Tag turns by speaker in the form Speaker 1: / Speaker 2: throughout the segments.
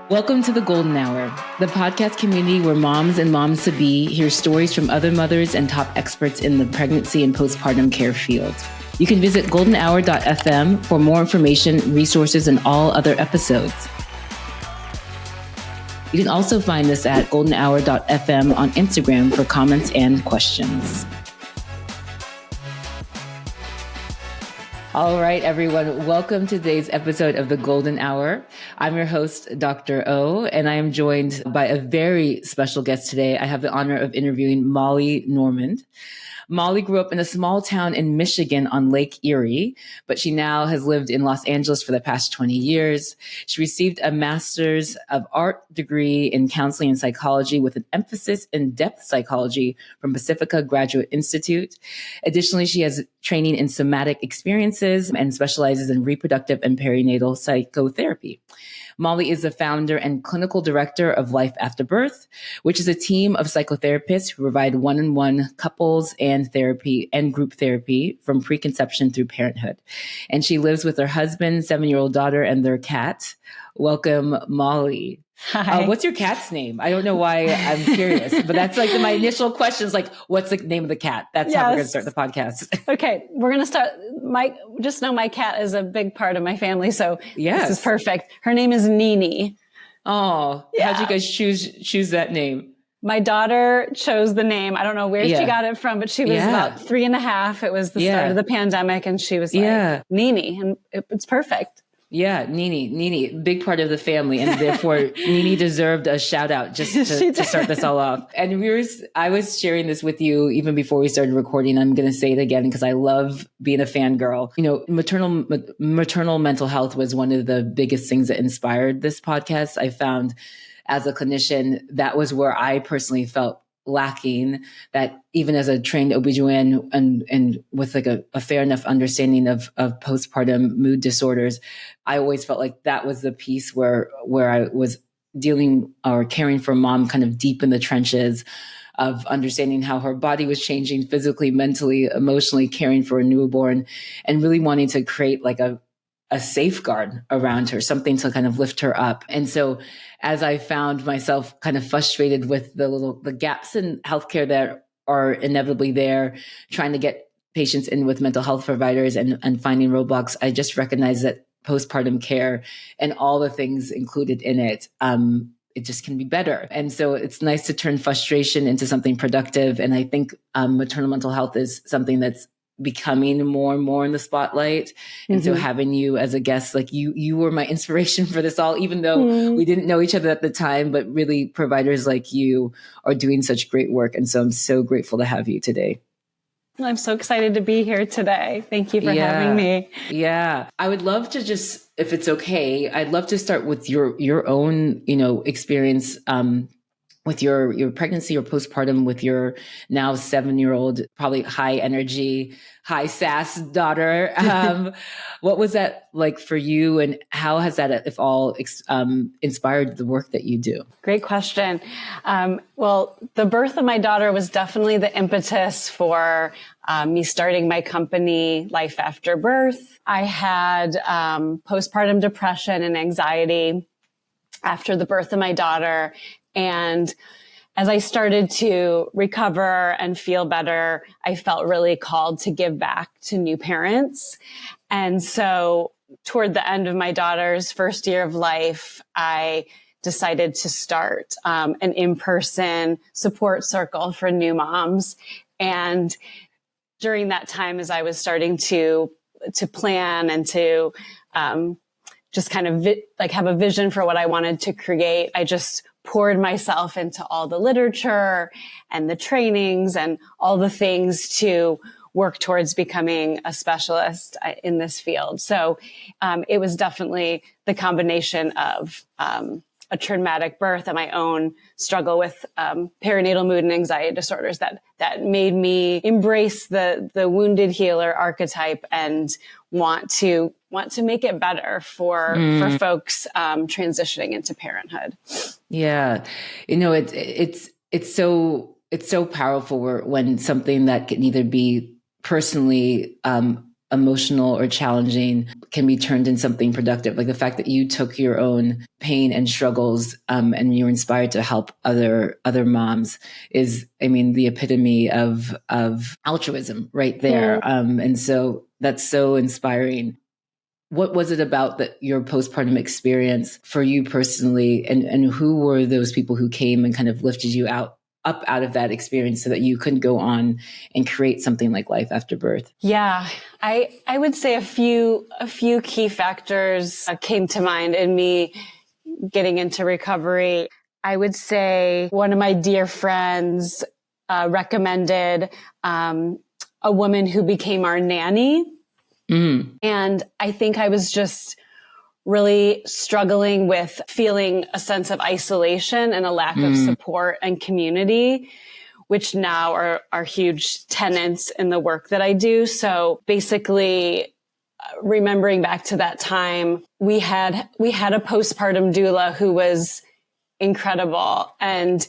Speaker 1: Welcome to the Golden Hour, the podcast community where moms and moms-to-be hear stories from other mothers and top experts in the pregnancy and postpartum care field. You can visit goldenhour.fm for more information, resources, and all other episodes. You can also find us at goldenhour.fm on Instagram for comments and questions. All right, everyone. Welcome to today's episode of The Golden Hour. I'm your host, Dr. O, and I am joined by a very special guest today. I have the honor of interviewing Molly Nourmand. Molly grew up in a small town in Michigan on Lake Erie, but she now has lived in Los Angeles for the past 20 years. She received a Master's of Art degree in counseling and psychology with an emphasis in depth psychology from Pacifica Graduate Institute. Additionally, she has training in Somatic Experiencing and specializes in Reproductive and Perinatal Psychotherapy. Molly is the founder and clinical director of Life After Birth, which is a team of psychotherapists who provide one-on-one couples and therapy and group therapy from preconception through parenthood. And she lives with her husband, 7-year-old daughter, and their cat. Welcome, Molly.
Speaker 2: Hi.
Speaker 1: What's your cat's name? I don't know why I'm curious, but that's like my initial question is like, what's the name of the cat? That's how we're going to start the podcast.
Speaker 2: Okay. We're going to start. Just know my cat is a big part of my family. So This is perfect. Her name is Nini.
Speaker 1: Oh, yeah. How'd you guys choose that name?
Speaker 2: My daughter chose the name. I don't know where she got it from, but she was about 3.5. It was the start of the pandemic and she was like, Nini, and it's perfect.
Speaker 1: Yeah, Nini, big part of the family. And therefore, Nini deserved a shout out just to start this all off. And I was sharing this with you even before we started recording. I'm going to say it again because I love being a fangirl. You know, maternal mental health was one of the biggest things that inspired this podcast. I found as a clinician, that was where I personally felt lacking, that even as a trained OB/GYN and with like a fair enough understanding of postpartum mood disorders, I always felt like that was the piece where I was dealing or caring for mom kind of deep in the trenches of understanding how her body was changing physically, mentally, emotionally, caring for a newborn, and really wanting to create like a safeguard around her, something to kind of lift her up. And so as I found myself kind of frustrated with the gaps in healthcare that are inevitably there, trying to get patients in with mental health providers and finding roadblocks, I just recognized that postpartum care and all the things included in it, it just can be better. And so it's nice to turn frustration into something productive. And I think maternal mental health is something that's becoming more and more in the spotlight. And so having you as a guest, like you were my inspiration for this all, even though we didn't know each other at the time, but really providers like you are doing such great work. And so I'm so grateful to have you today.
Speaker 2: I'm so excited to be here today. Thank you for having me.
Speaker 1: Yeah. I would love to just, if it's okay, I'd love to start with your own, experience, with your pregnancy or postpartum with your now 7-year-old, probably high energy, high sass daughter. What was that like for you, and how has that, if all, inspired the work that you do?
Speaker 2: Great question. Well, the birth of my daughter was definitely the impetus for me starting my company, Life After Birth. I had postpartum depression and anxiety after the birth of my daughter. And as I started to recover and feel better, I felt really called to give back to new parents. And so toward the end of my daughter's first year of life, I decided to start an in-person support circle for new moms. And during that time, as I was starting to plan and to just kind of have a vision for what I wanted to create, I just poured myself into all the literature and the trainings and all the things to work towards becoming a specialist in this field. So it was definitely the combination of a traumatic birth and my own struggle with perinatal mood and anxiety disorders that made me embrace the wounded healer archetype and want to make it better for folks transitioning into parenthood.
Speaker 1: Yeah, it's so powerful when something that can either be personally emotional or challenging can be turned into something productive. Like the fact that you took your own pain and struggles, and you were inspired to help other moms is, I mean, the epitome of altruism right there. And so that's so inspiring. What was it about your postpartum experience for you personally? And who were those people who came and kind of lifted you up out of that experience so that you could go on and create something like Life After Birth?
Speaker 2: Yeah, I would say a few key factors came to mind in me getting into recovery. I would say one of my dear friends recommended a woman who became our nanny. And I think I was just really struggling with feeling a sense of isolation and a lack of support and community, which now are huge tenets in the work that I do. So basically, remembering back to that time, we had a postpartum doula who was incredible, and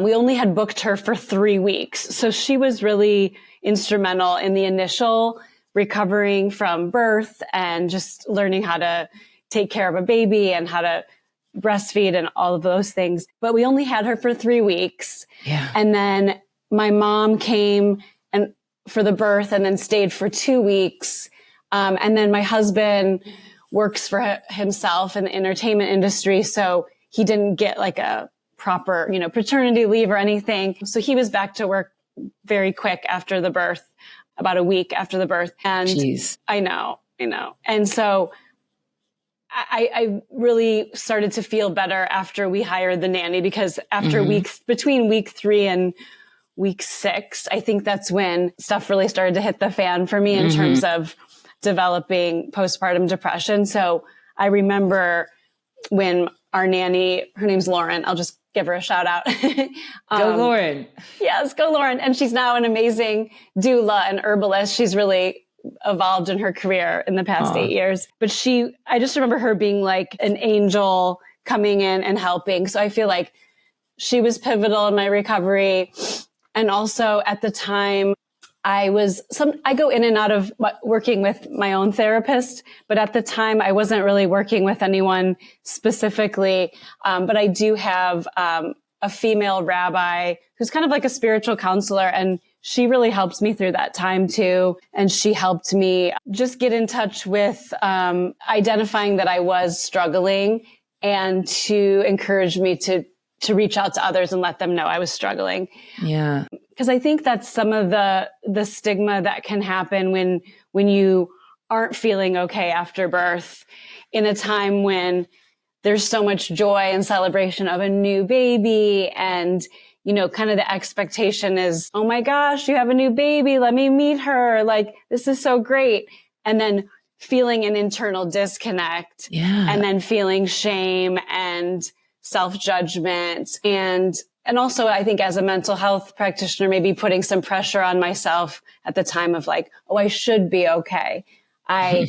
Speaker 2: we only had booked her for 3 weeks. So she was really instrumental in the initial recovering from birth and just learning how to take care of a baby and how to breastfeed and all of those things. But we only had her for 3 weeks.
Speaker 1: Yeah.
Speaker 2: And then my mom came and for the birth and then stayed for 2 weeks. And then my husband works for himself in the entertainment industry. So he didn't get like a proper, paternity leave or anything. So he was back to work very quick after the birth, about a week after the birth. And
Speaker 1: Jeez.
Speaker 2: I know. And so I really started to feel better after we hired the nanny, because after between week 3 and week 6, I think that's when stuff really started to hit the fan for me in terms of developing postpartum depression. So I remember when our nanny, her name's Lauren, I'll just give her a shout out.
Speaker 1: Go Lauren.
Speaker 2: Yes, go Lauren. And she's now an amazing doula and herbalist. She's really evolved in her career in the past 8 years. But I just remember her being like an angel coming in and helping. So I feel like she was pivotal in my recovery. And also at the time, I go in and out of working with my own therapist, but at the time I wasn't really working with anyone specifically. But I do have a female rabbi who's kind of like a spiritual counselor, and she really helped me through that time too. And she helped me just get in touch with identifying that I was struggling, and to encourage me to reach out to others and let them know I was struggling.
Speaker 1: Yeah.
Speaker 2: Because I think that's some of the stigma that can happen when you aren't feeling okay after birth, in a time when there's so much joy and celebration of a new baby, and kind of the expectation is, oh my gosh, you have a new baby, let me meet her, like this is so great. And then feeling an internal disconnect, and then feeling shame and self-judgment, and also I think as a mental health practitioner, maybe putting some pressure on myself at the time of like, oh, I should be okay. I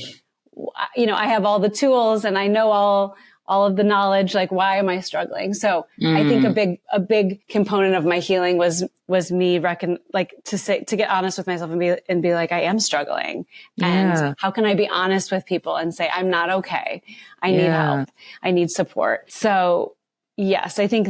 Speaker 2: have all the tools and I know all of the knowledge. Like, why am I struggling? So I think a big component of my healing was me to get honest with myself and be like, I am struggling. And how can I be honest with people and say, I'm not okay. I need help. I need support. So yes, I think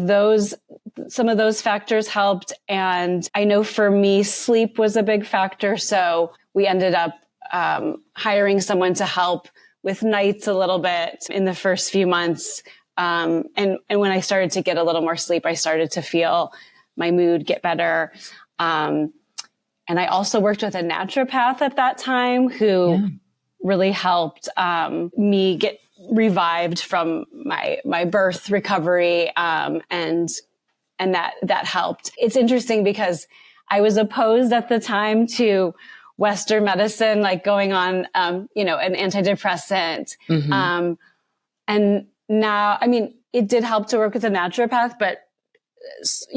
Speaker 2: some of those factors helped. And I know for me, sleep was a big factor. So we ended up hiring someone to help with nights a little bit in the first few months. And when I started to get a little more sleep, I started to feel my mood get better. And I also worked with a naturopath at that time who really helped me get revived from my birth recovery. And that helped. It's interesting because I was opposed at the time to Western medicine, like going on, an antidepressant. And now, I mean, it did help to work with a naturopath, but,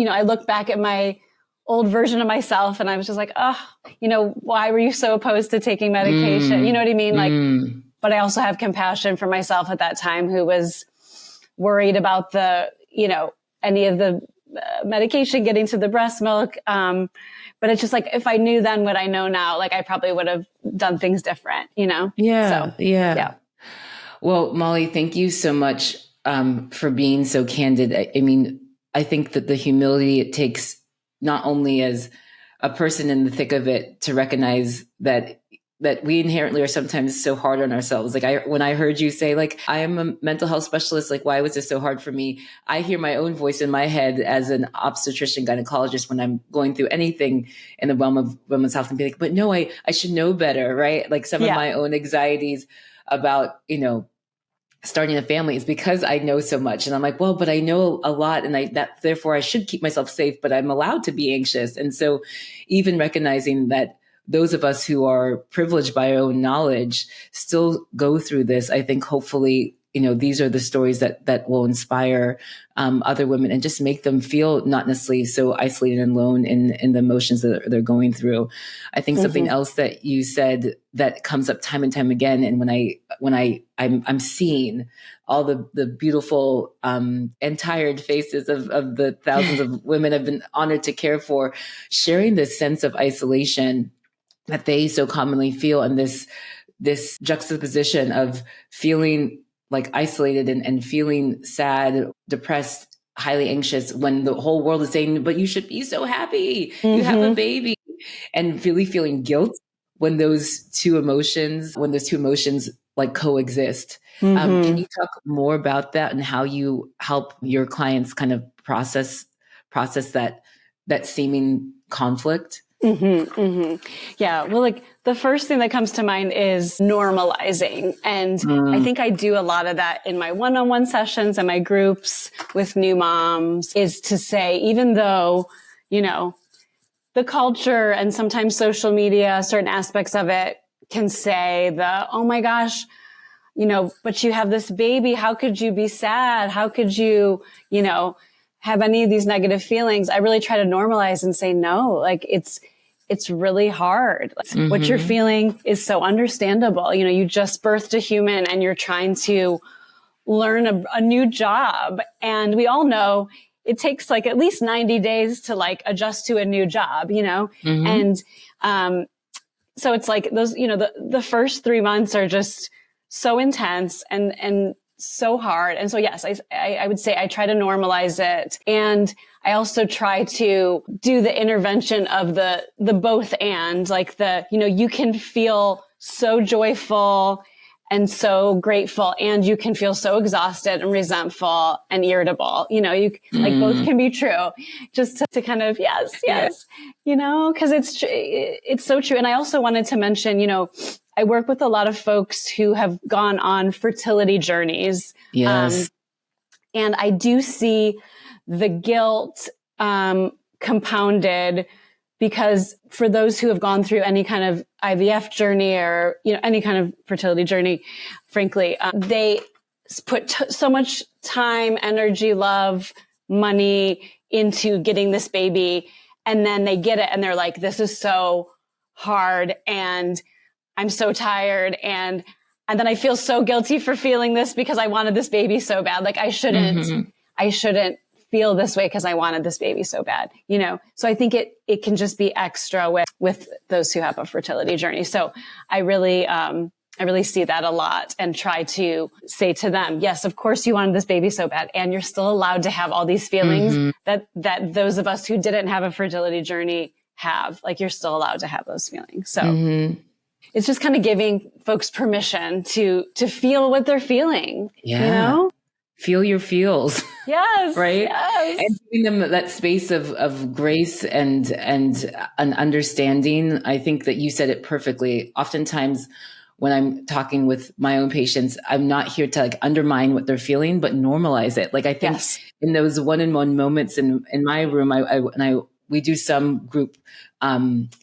Speaker 2: I look back at my old version of myself and I was just like, why were you so opposed to taking medication? You know what I mean? Like, but I also have compassion for myself at that time, who was worried about any of the medication, getting to the breast milk. But it's just like, if I knew then what I know now, like I probably would have done things different,
Speaker 1: Yeah.
Speaker 2: So,
Speaker 1: yeah. Well, Molly, thank you so much for being so candid. I mean, I think that the humility it takes, not only as a person in the thick of it, to recognize that we inherently are sometimes so hard on ourselves. Like when I heard you say, like, I am a mental health specialist, like, why was this so hard for me? I hear my own voice in my head as an obstetrician gynecologist when I'm going through anything in the realm of women's health, and be like, but no, I should know better, right? Like some of my own anxieties about, starting a family is because I know so much. And I'm like, well, but I know a lot, and therefore I should keep myself safe, but I'm allowed to be anxious. And so even recognizing that those of us who are privileged by our own knowledge still go through this, I think hopefully, these are the stories that will inspire other women and just make them feel not necessarily so isolated and alone in the emotions that they're going through. I think something else that you said that comes up time and time again, and when I'm seeing all the beautiful and tired faces of the thousands of women I've been honored to care for, sharing this sense of isolation that they so commonly feel, and this juxtaposition of feeling like isolated and feeling sad, depressed, highly anxious, when the whole world is saying, but you should be so happy, you have a baby, and really feeling guilt when those two emotions like coexist. Can you talk more about that and how you help your clients kind of process that seeming conflict?
Speaker 2: Yeah. Well, like the first thing that comes to mind is normalizing. And I think I do a lot of that in my one-on-one sessions and my groups with new moms, is to say, even though, the culture and sometimes social media, certain aspects of it can say oh my gosh, but you have this baby. How could you be sad? How could you, have any of these negative feelings? I really try to normalize and say, no, like it's really hard. What you're feeling is so understandable. You just birthed a human and you're trying to learn a new job. And we all know it takes like at least 90 days to like adjust to a new job, And, so it's like those, the first 3 months are just so intense and so hard. And so, yes, I would say I try to normalize it. And I also try to do the intervention of the both and, like you can feel so joyful and so grateful, and you can feel so exhausted and resentful and irritable. Like both can be true, just to kind of, yes, cause it's so true. And I also wanted to mention, I work with a lot of folks who have gone on fertility journeys.
Speaker 1: Yes.
Speaker 2: And I do see the guilt compounded, because for those who have gone through any kind of IVF journey or, any kind of fertility journey, frankly, they put so much time, energy, love, money into getting this baby. And then they get it and they're like, this is so hard and I'm so tired. And then I feel so guilty for feeling this because I wanted this baby so bad. Like I shouldn't feel this way because I wanted this baby so bad, So I think it can just be extra with those who have a fertility journey. So I really see that a lot and try to say to them, yes, of course you wanted this baby so bad, and you're still allowed to have all these feelings that those of us who didn't have a fertility journey have. Like you're still allowed to have those feelings. So it's just kind of giving folks permission to feel what they're feeling,
Speaker 1: Feel your feels.
Speaker 2: Yes.
Speaker 1: Right.
Speaker 2: Yes.
Speaker 1: And giving them that space of grace and an understanding. I think that you said it perfectly. Oftentimes when I'm talking with my own patients, I'm not here to like undermine what they're feeling, but normalize it. Like I think in those one-on-one moments in my room, we do some group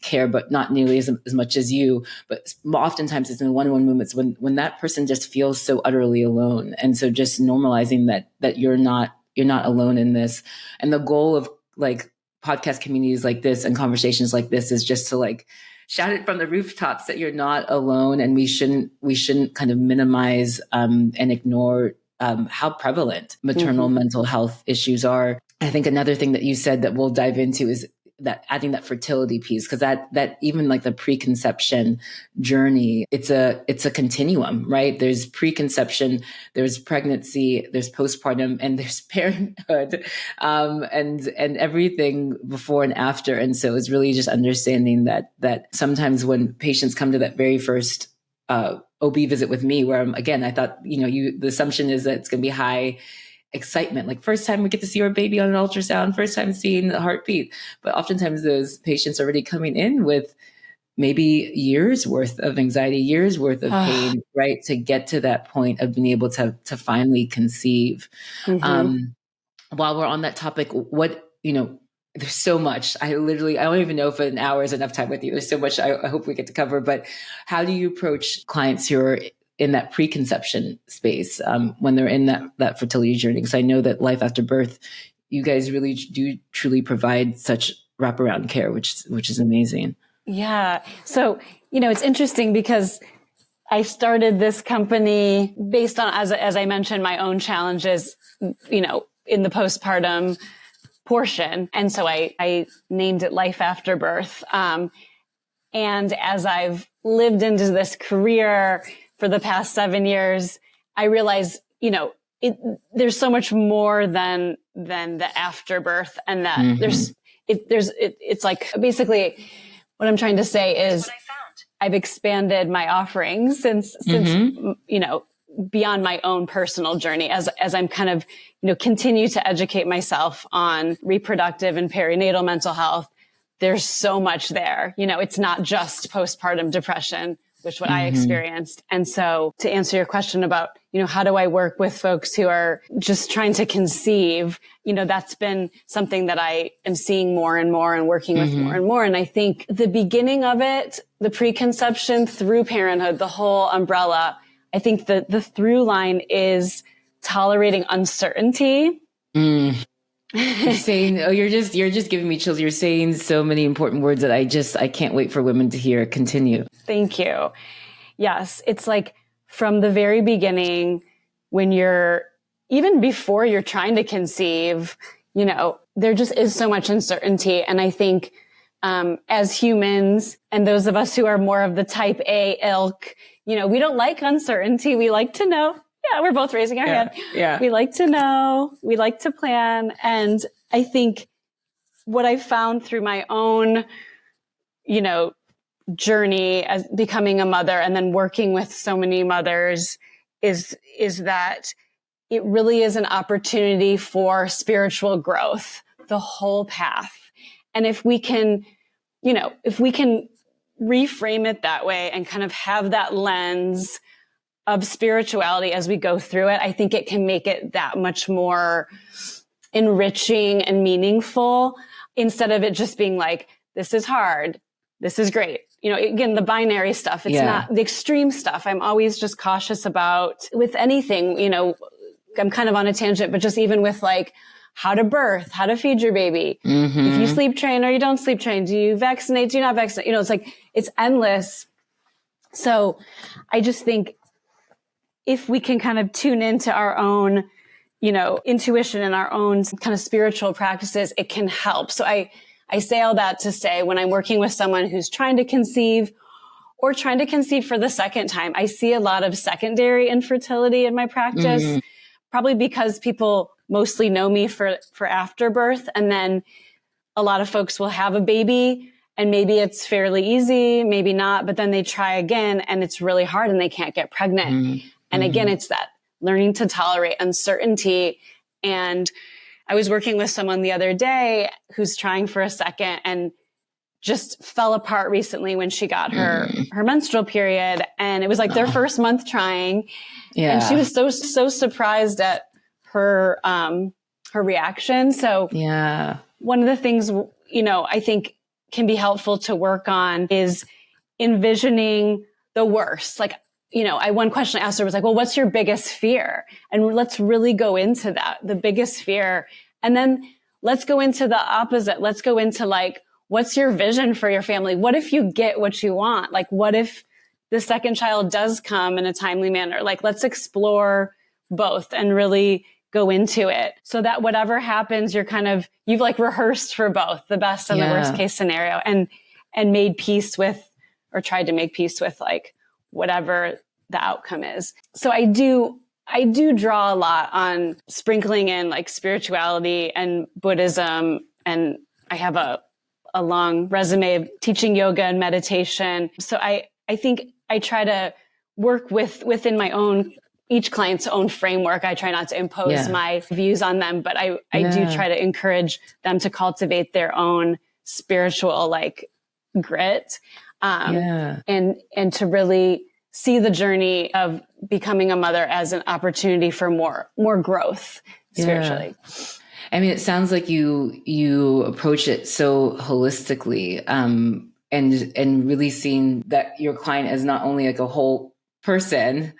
Speaker 1: care, but not nearly as much as you. But oftentimes it's in one-on-one moments when that person just feels so utterly alone. And so just normalizing that you're not alone in this. And the goal of like podcast communities like this and conversations like this is just to like shout it from the rooftops that you're not alone. And we shouldn't kind of minimize and ignore how prevalent maternal mental health issues are. I think another thing that you said that we'll dive into is that adding that fertility piece, because that even like the preconception journey, it's a continuum, right? There's preconception, there's pregnancy, there's postpartum, and there's parenthood, and everything before and after. And so it's really just understanding that sometimes when patients come to that very first OB visit with me, where I thought, the assumption is that it's going to be high excitement, like first time we get to see our baby on an ultrasound, first time seeing the heartbeat. But oftentimes those patients are already coming in with maybe years worth of anxiety, years worth of pain, right? To get to that point of being able to finally conceive. While we're on that topic, there's so much. I don't even know if an hour is enough time with you. There's so much I hope we get to cover, but how do you approach clients who are in that preconception space when they're in that fertility journey? Because I know that life after birth, you guys really do truly provide such wraparound care, which is amazing.
Speaker 2: Yeah. So, it's interesting because I started this company based on, as I mentioned, my own challenges, in the postpartum portion. And so I named it Life After Birth. And as I've lived into this career for the past 7 years, I realized, there's so much more than the afterbirth, and that it's like, basically what I'm trying to say is I've expanded my offerings since beyond my own personal journey as I'm kind of, continue to educate myself on reproductive and perinatal mental health. There's so much there. It's not just postpartum depression, which what I experienced. And so to answer your question about, how do I work with folks who are just trying to conceive, that's been something that I am seeing more and more and working with more and more. And I think the beginning of it, the preconception through parenthood, the whole umbrella, I think the through line is tolerating uncertainty.
Speaker 1: You're saying, you're just giving me chills. You're saying so many important words that I can't wait for women to hear. Continue.
Speaker 2: Thank you. Yes. It's like from the very beginning, when even before you're trying to conceive, there just is so much uncertainty. And I think, as humans, and those of us who are more of the type A ilk, we don't like uncertainty. We like to know. Yeah, we're both raising our hand. Yeah. We like to know. We like to plan. And I think what I found through my own, journey as becoming a mother and then working with so many mothers is that it really is an opportunity for spiritual growth, the whole path. And if we can reframe it that way and kind of have that lens of spirituality as we go through it, I think it can make it that much more enriching and meaningful, instead of it just being like, this is hard, this is great. Again, the binary stuff, it's not the extreme stuff. I'm always just cautious about with anything, I'm kind of on a tangent, but just even with like how to birth, how to feed your baby, if you sleep train or you don't sleep train, do you vaccinate, do you not vaccinate? It's like, it's endless. So I just think if we can kind of tune into our own, intuition and our own kind of spiritual practices, it can help. So I say all that to say, when I'm working with someone who's trying to conceive or trying to conceive for the second time, I see a lot of secondary infertility in my practice, probably because people mostly know me for afterbirth. And then a lot of folks will have a baby and maybe it's fairly easy, maybe not, but then they try again and it's really hard and they can't get pregnant. And again, it's that learning to tolerate uncertainty. And I was working with someone the other day who's trying for a second and just fell apart recently when she got her menstrual period. And it was like their first month trying. Yeah. And she was so surprised at her reaction. So one of the things, I think can be helpful to work on is envisioning the worst. Like, one question I asked her was like, well, what's your biggest fear? And let's really go into that, the biggest fear. And then let's go into the opposite. Let's go into like, what's your vision for your family? What if you get what you want? Like, what if the second child does come in a timely manner? Like, let's explore both and really go into it so that whatever happens, you've like rehearsed for both the best and the worst case scenario and made peace with, or tried to make peace with like whatever the outcome is. So I do draw a lot on sprinkling in like spirituality and Buddhism. And I have a long resume of teaching yoga and meditation. So I think I try to work within my own, each client's own framework. I try not to impose my views on them, but I do try to encourage them to cultivate their own spiritual like grit, and to really see the journey of becoming a mother as an opportunity for more growth spiritually.
Speaker 1: I mean, it sounds like you approach it so holistically, and really seeing that your client is not only like a whole person,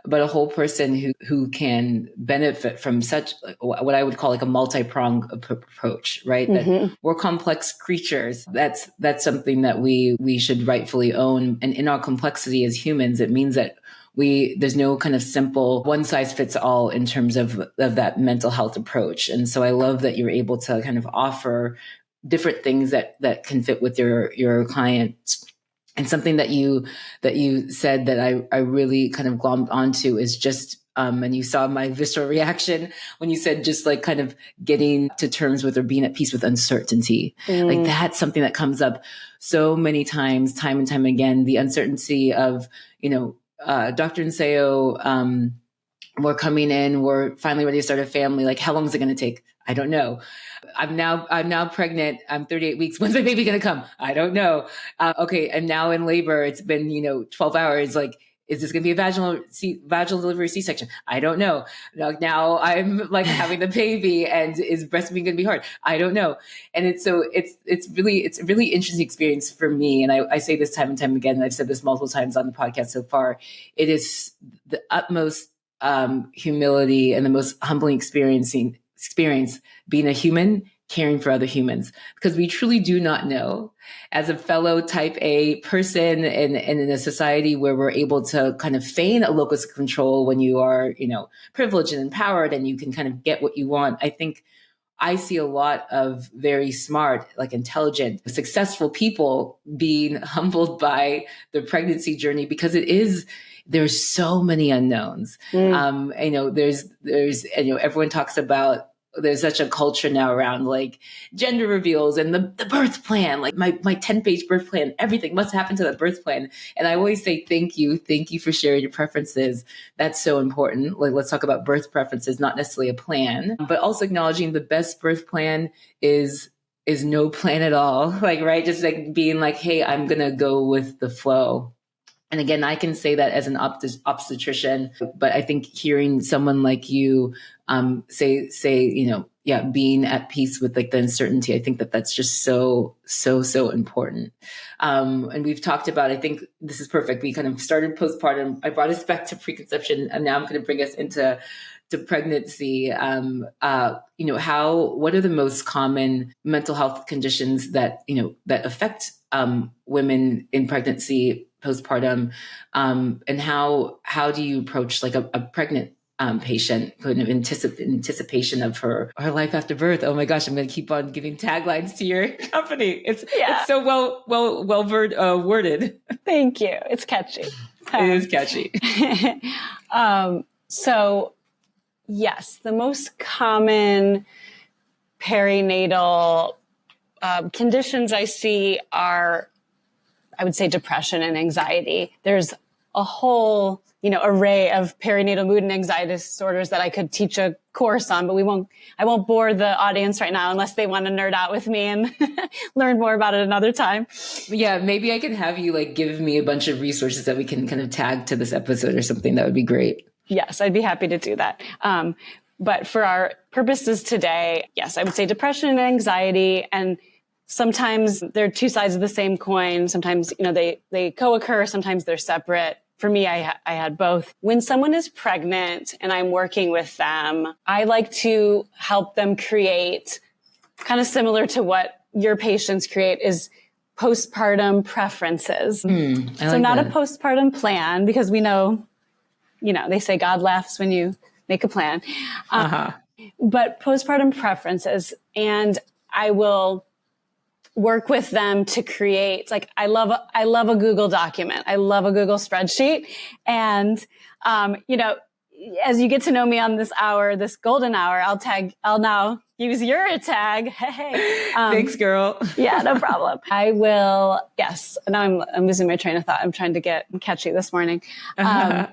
Speaker 1: but a whole person who can benefit from such what I would call like a multi-pronged approach, right? That we're complex creatures. That's something that we should rightfully own. And in our complexity as humans, it means that there's no kind of simple one size fits all in terms of that mental health approach. And so I love that you're able to kind of offer different things that can fit with your clients. And something that you said that I really kind of glommed onto is just, and you saw my visceral reaction when you said just like kind of getting to terms with or being at peace with uncertainty. Like that's something that comes up so many times, time and time again, the uncertainty of, Dr. Nseo, we're coming in, we're finally ready to start a family. Like, how long is it going to take? I don't know. I'm now pregnant. I'm 38 weeks. When's my baby going to come? I don't know. Okay. I'm now in labor. It's been, 12 hours. Like, is this going to be a vaginal delivery C-section? I don't know. Now I'm like having the baby, and is breastfeeding going to be hard? I don't know. And it's a really interesting experience for me. And I say this time and time again, and I've said this multiple times on the podcast so far. It is the utmost humility and the most humbling experience being a human, caring for other humans, because we truly do not know, as a fellow type A person and in a society where we're able to kind of feign a locus of control when you are, privileged and empowered and you can kind of get what you want. I think I see a lot of very smart, like intelligent, successful people being humbled by the pregnancy journey, because there's so many unknowns. There's everyone talks about, there's such a culture now around like gender reveals and the birth plan, like my 10-page birth plan, everything must happen to that birth plan. And I always say, thank you for sharing your preferences. That's so important. Like, let's talk about birth preferences, not necessarily a plan, but also acknowledging the best birth plan is no plan at all. Like, right. Just like being like, hey, I'm going to go with the flow. And again, I can say that as an obstetrician, but I think hearing someone like you say, being at peace with like the uncertainty, I think that's just so important. And we've talked about, I think this is perfect. We kind of started postpartum. I brought us back to preconception, and now I'm going to bring us into pregnancy. What are the most common mental health conditions that affect women in pregnancy, postpartum, and how do you approach like a pregnant patient kind of anticipation of her life after birth? Oh my gosh, I'm going to keep on giving taglines to your company. It's so well worded.
Speaker 2: Thank you. It's catchy.
Speaker 1: It is catchy.
Speaker 2: So yes, the most common perinatal conditions I see are, I would say, depression and anxiety. There's a whole, array of perinatal mood and anxiety disorders that I could teach a course on, but I won't bore the audience right now unless they want to nerd out with me and learn more about it another time.
Speaker 1: Yeah, maybe I can have you like give me a bunch of resources that we can kind of tag to this episode or something. That would be great.
Speaker 2: Yes, I'd be happy to do that. But for our purposes today, yes, I would say depression and anxiety, and sometimes they're two sides of the same coin. Sometimes, they co-occur. Sometimes they're separate. For me, I had both. When someone is pregnant and I'm working with them, I like to help them create, kind of similar to what your patients create, is postpartum preferences. So not a postpartum plan, because we know, they say God laughs when you make a plan. But postpartum preferences, and I will work with them to create, like, I love a Google document. I love a Google spreadsheet. And, you know, as you get to know me on this hour, this golden hour, I'll now use your tag. Hey.
Speaker 1: Thanks, girl.
Speaker 2: Yeah, no problem. I will. Yes. Now I'm losing my train of thought. I'm trying to get catchy this morning. As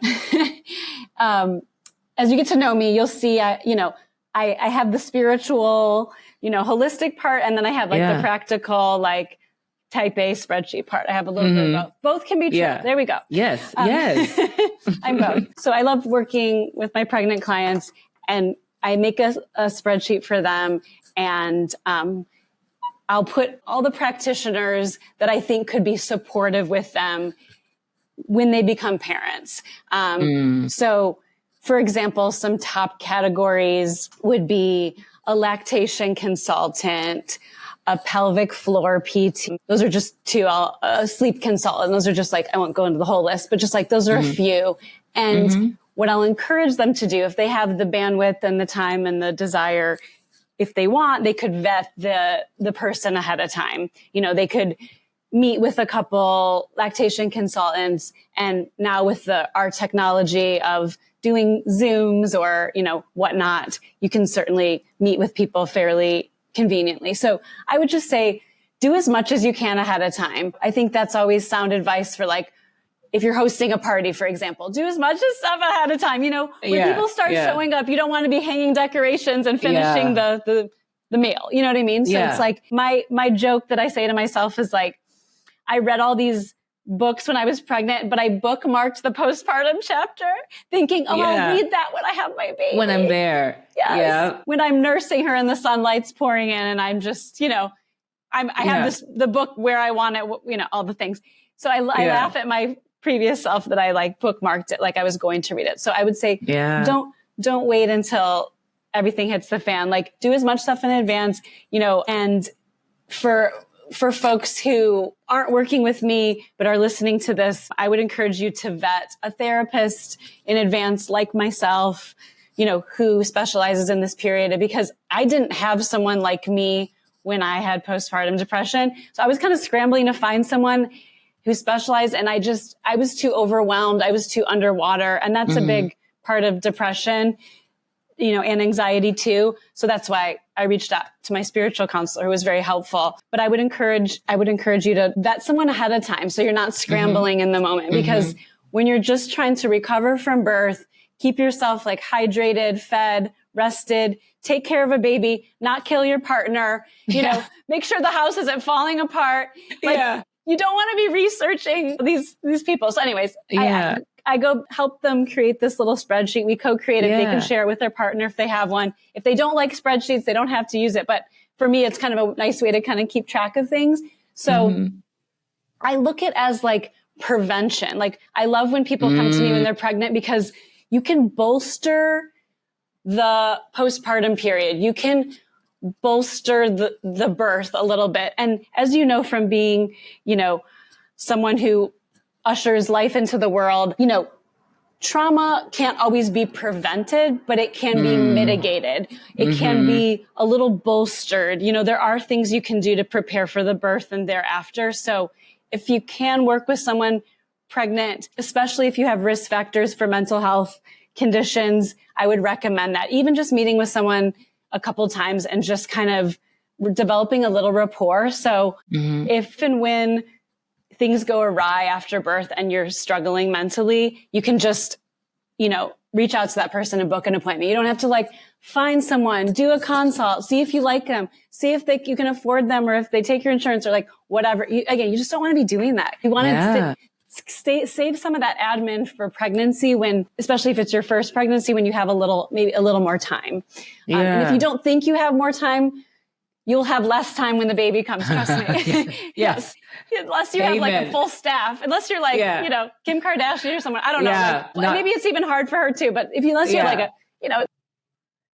Speaker 2: you get to know me, you'll see, you know, I have the spiritual, you know, holistic part. And then I have like the practical, like type A spreadsheet part. I have a little bit of both. Both can be true. Yeah. There we go.
Speaker 1: Yes. Yes.
Speaker 2: I'm both. So I love working with my pregnant clients, and I make a spreadsheet for them, and I'll put all the practitioners that I think could be supportive with them when they become parents. So, for example, some top categories would be a lactation consultant, a pelvic floor PT. Those are just two, a sleep consultant. Those are just like, I won't go into the whole list, but just like, those are a few. And what I'll encourage them to do, if they have the bandwidth and the time and the desire, if they want, they could vet the person ahead of time. You know, they could meet with a couple lactation consultants, and now with our technology of doing Zooms or, you know, whatnot, you can certainly meet with people fairly conveniently. So I would just say, do as much as you can ahead of time. I think that's always sound advice for, like, if you're hosting a party, for example, do as much as stuff ahead of time. You know, when people start showing up, you don't want to be hanging decorations and finishing the meal. You know what I mean? So it's like my joke that I say to myself is like, I read all these books when I was pregnant, but I bookmarked the postpartum chapter thinking, I'll read that when I have my baby.
Speaker 1: When I'm there.
Speaker 2: Yes.
Speaker 1: Yeah.
Speaker 2: When I'm nursing her and the sunlight's pouring in and I'm just, you know, I have the book where I want it, you know, all the things. So I laugh at my previous self that I like bookmarked it like I was going to read it. So I would say, don't wait until everything hits the fan. Like, do as much stuff in advance, you know, and for folks who aren't working with me but are listening to this, I would encourage you to vet a therapist in advance, like myself, you know, who specializes in this period, because I didn't have someone like me when I had postpartum depression. So I was kind of scrambling to find someone who specialized, and I was too overwhelmed. I was too underwater. And that's a big part of depression, you know, and anxiety too. So that's why I reached out to my spiritual counselor, who was very helpful. But I would encourage you to vet someone ahead of time, so you're not scrambling in the moment, because when you're just trying to recover from birth, keep yourself like hydrated, fed, rested, take care of a baby, not kill your partner, you know, make sure the house isn't falling apart. Like, you don't want to be researching these people. So anyways, I go help them create this little spreadsheet. We co-create it. They can share it with their partner if they have one. If they don't like spreadsheets, they don't have to use it. But for me, it's kind of a nice way to kind of keep track of things. So I look at it as like prevention. Like, I love when people come to me when they're pregnant, because you can bolster the postpartum period. You can bolster the birth a little bit. And as you know, from being, you know, someone who ushers life into the world, you know, trauma can't always be prevented, but it can be mitigated. It can be a little bolstered. You know, there are things you can do to prepare for the birth and thereafter. So if you can work with someone pregnant, especially if you have risk factors for mental health conditions, I would recommend that. Even just meeting with someone a couple times and just kind of developing a little rapport. So if and when things go awry after birth and you're struggling mentally, you can just, you know, reach out to that person and book an appointment. You don't have to like find someone, do a consult, see if you like them, see if you can afford them, or if they take your insurance, or like whatever. Again, you just don't want to be doing that. You want to save some of that admin for pregnancy, especially if it's your first pregnancy, when you have maybe a little more time. And if you don't think you have more time, you'll have less time when the baby comes. Trust me.
Speaker 1: Yes.
Speaker 2: Unless you have like a full staff, unless you're like, you know, Kim Kardashian or someone, I don't know. Like, maybe it's even hard for her too, but unless you're like you know,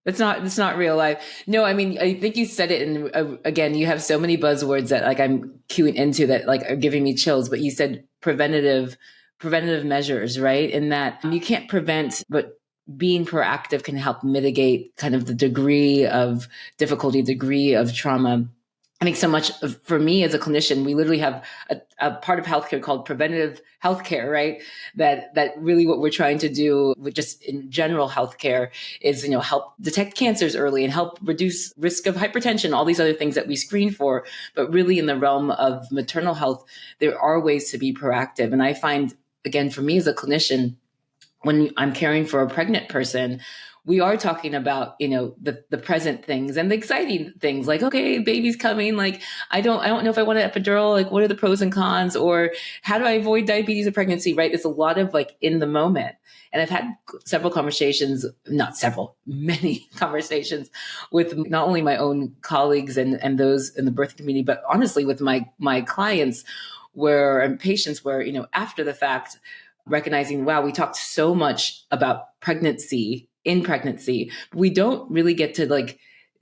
Speaker 1: it's not real life. No, I mean, I think you said it. And again, you have so many buzzwords that like I'm cueing into that like are giving me chills, but you said preventative measures, right? In that you can't prevent, but being proactive can help mitigate kind of the degree of difficulty, degree of trauma. I think so much for me as a clinician, we literally have a part of healthcare called preventative healthcare, right? That really what we're trying to do with just in general healthcare is, help detect cancers early and help reduce risk of hypertension, all these other things that we screen for. But really in the realm of maternal health, there are ways to be proactive. And I find, again, for me as a clinician, when I'm caring for a pregnant person, we are talking about, the present things and the exciting things like, okay, baby's coming. Like, I don't know if I want an epidural. Like, what are the pros and cons, or how do I avoid diabetes in pregnancy? Right. It's a lot of like in the moment. And I've had many conversations with not only my own colleagues and those in the birthing community, but honestly with my clients and patients where, after the fact, recognizing, wow, we talked so much about pregnancy in pregnancy. We don't really get to like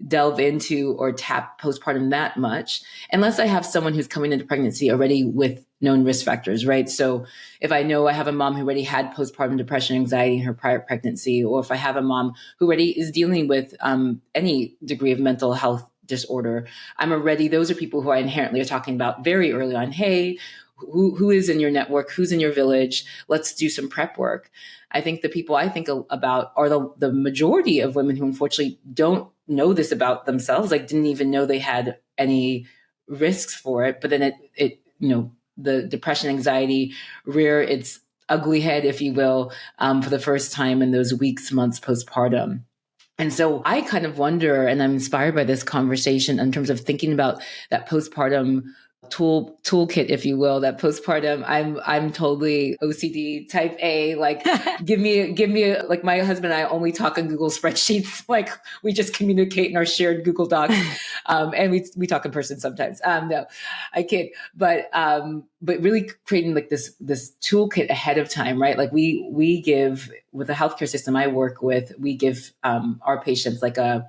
Speaker 1: delve into or tap postpartum that much unless I have someone who's coming into pregnancy already with known risk factors, right? So if I know I have a mom who already had postpartum depression, anxiety in her prior pregnancy, or if I have a mom who already is dealing with any degree of mental health disorder, those are people who I inherently are talking about very early on. Hey, who is in your network? Who's in your village? Let's do some prep work. I think the people I think about are the majority of women who unfortunately don't know this about themselves, like didn't even know they had any risks for it. But then it the depression, anxiety rear its ugly head, if you will, for the first time in those weeks, months postpartum. And so I kind of wonder, and I'm inspired by this conversation in terms of thinking about that postpartum toolkit, if you will, that postpartum. I'm totally OCD type A. Like, give me like my husband and I only talk on Google spreadsheets. Like we just communicate in our shared Google Docs, and we talk in person sometimes. No, I kid. But really creating like this toolkit ahead of time, right? Like we give, with the healthcare system I work with, we give our patients like a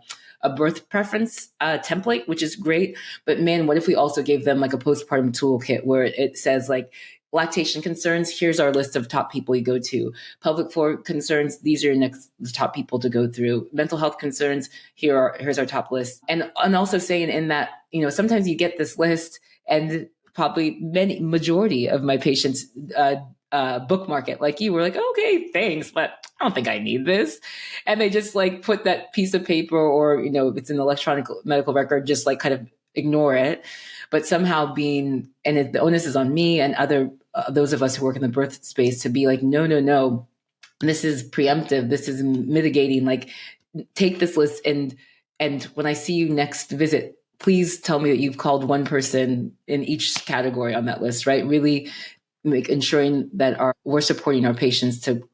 Speaker 1: birth preference template, which is great. But man, what if we also gave them like a postpartum toolkit where it says like lactation concerns, here's our list of top people you go to. Pelvic floor concerns, these are the top people to go through. Mental health concerns, here's our top list. And also saying in that, sometimes you get this list and probably majority of my patients bookmark it. Like you were like, okay, thanks, but I don't think I need this. And they just like put that piece of paper, or, if it's an electronic medical record, just like kind of ignore it. But somehow the onus is on me and other those of us who work in the birth space to be like, no, this is preemptive. This is mitigating. Like, take this list and when I see you next visit, please tell me that you've called one person in each category on that list, right? Really ensuring that we're supporting our patients to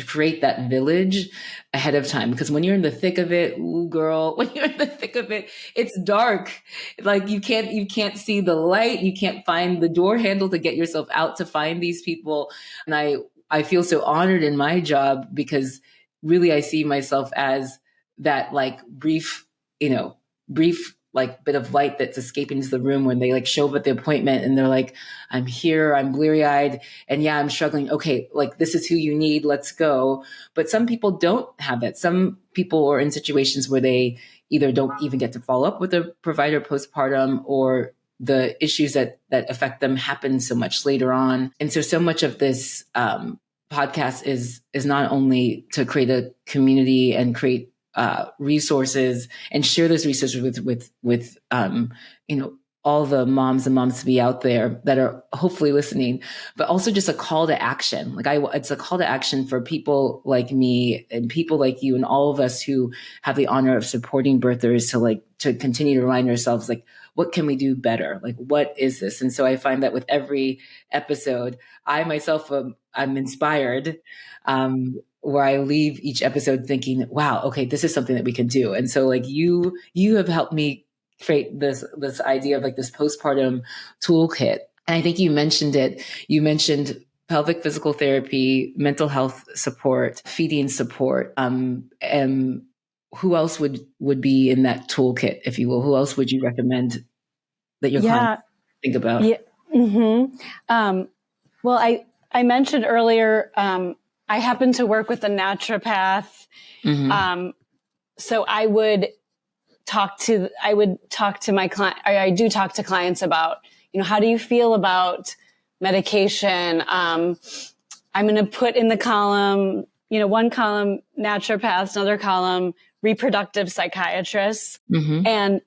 Speaker 1: create that village ahead of time. Because when you're in the thick of it, ooh, girl, when you're in the thick of it, it's dark. Like you can't see the light. You can't find the door handle to get yourself out to find these people. And I feel so honored in my job because really I see myself as that like brief like bit of light that's escaping into the room when they like show up at the appointment and they're like, I'm here, I'm bleary-eyed, and yeah, I'm struggling. Okay, like this is who you need, let's go. But some people don't have that. Some people are in situations where they either don't even get to follow up with a provider postpartum, or the issues that affect them happen so much later on. And so much of this podcast is not only to create a community and create resources and share those resources with all the moms and moms to be out there that are hopefully listening, but also just a call to action. Like it's a call to action for people like me and people like you and all of us who have the honor of supporting birthers to continue to remind ourselves, like, what can we do better? Like, what is this? And so I find that with every episode, I myself, I'm inspired, where I leave each episode thinking, wow, okay, this is something that we can do. And so like you have helped me create this idea of like this postpartum toolkit. And I think you mentioned it. You mentioned pelvic physical therapy, mental health support, feeding support. And who else would be in that toolkit, if you will? Who else would you recommend that your clients think about?
Speaker 2: Yeah. Mm-hmm. Well, I mentioned earlier, I happen to work with a naturopath. So I would talk to my client. I do talk to clients about, how do you feel about medication? I'm going to put in the column, one column naturopaths, another column reproductive psychiatrists. And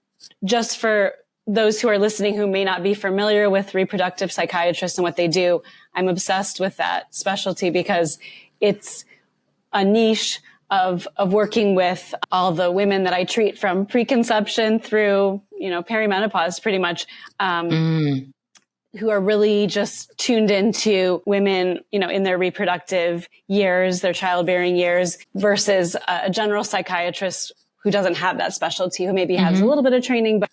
Speaker 2: just for those who are listening who may not be familiar with reproductive psychiatrists and what they do, I'm obsessed with that specialty because it's a niche of working with all the women that I treat from preconception through, perimenopause pretty much, who are really just tuned into women, in their reproductive years, their childbearing years, versus a general psychiatrist who doesn't have that specialty, who maybe has a little bit of training, but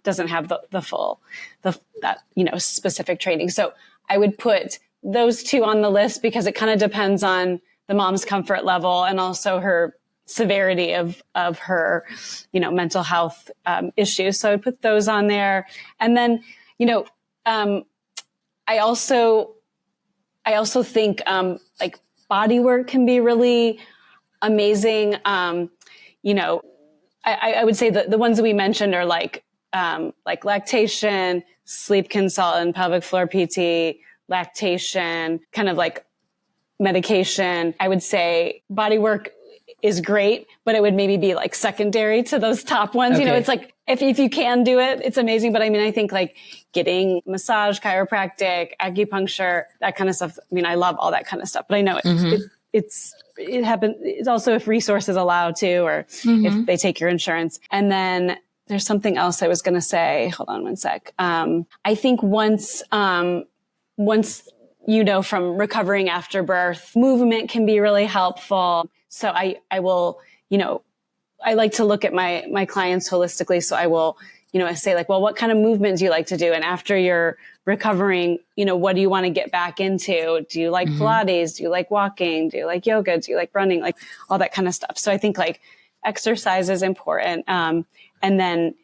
Speaker 2: doesn't have the full specific training. So I would put those two on the list because it kind of depends on the mom's comfort level and also her severity of her, mental health issues. So I would put those on there. And then, I also think like body work can be really amazing. I would say that the ones that we mentioned are like lactation, sleep consult, pelvic floor PT, lactation, kind of like medication. I would say body work is great, but it would maybe be like secondary to those top ones.
Speaker 1: Okay.
Speaker 2: It's like, if you can do it, it's amazing. But I think like getting massage, chiropractic, acupuncture, that kind of stuff. I love all that kind of stuff, but I know it happens. It's also if resources allow to, or if they take your insurance. And then there's something else I was going to say. Hold on one sec. I think once, from recovering after birth, movement can be really helpful. So I will, I like to look at my clients holistically. So I will, I say like, well, what kind of movement do you like to do? And after you're recovering, what do you want to get back into? Do you like Pilates? Do you like walking? Do you like yoga? Do you like running? Like all that kind of stuff. So I think like exercise is important. And then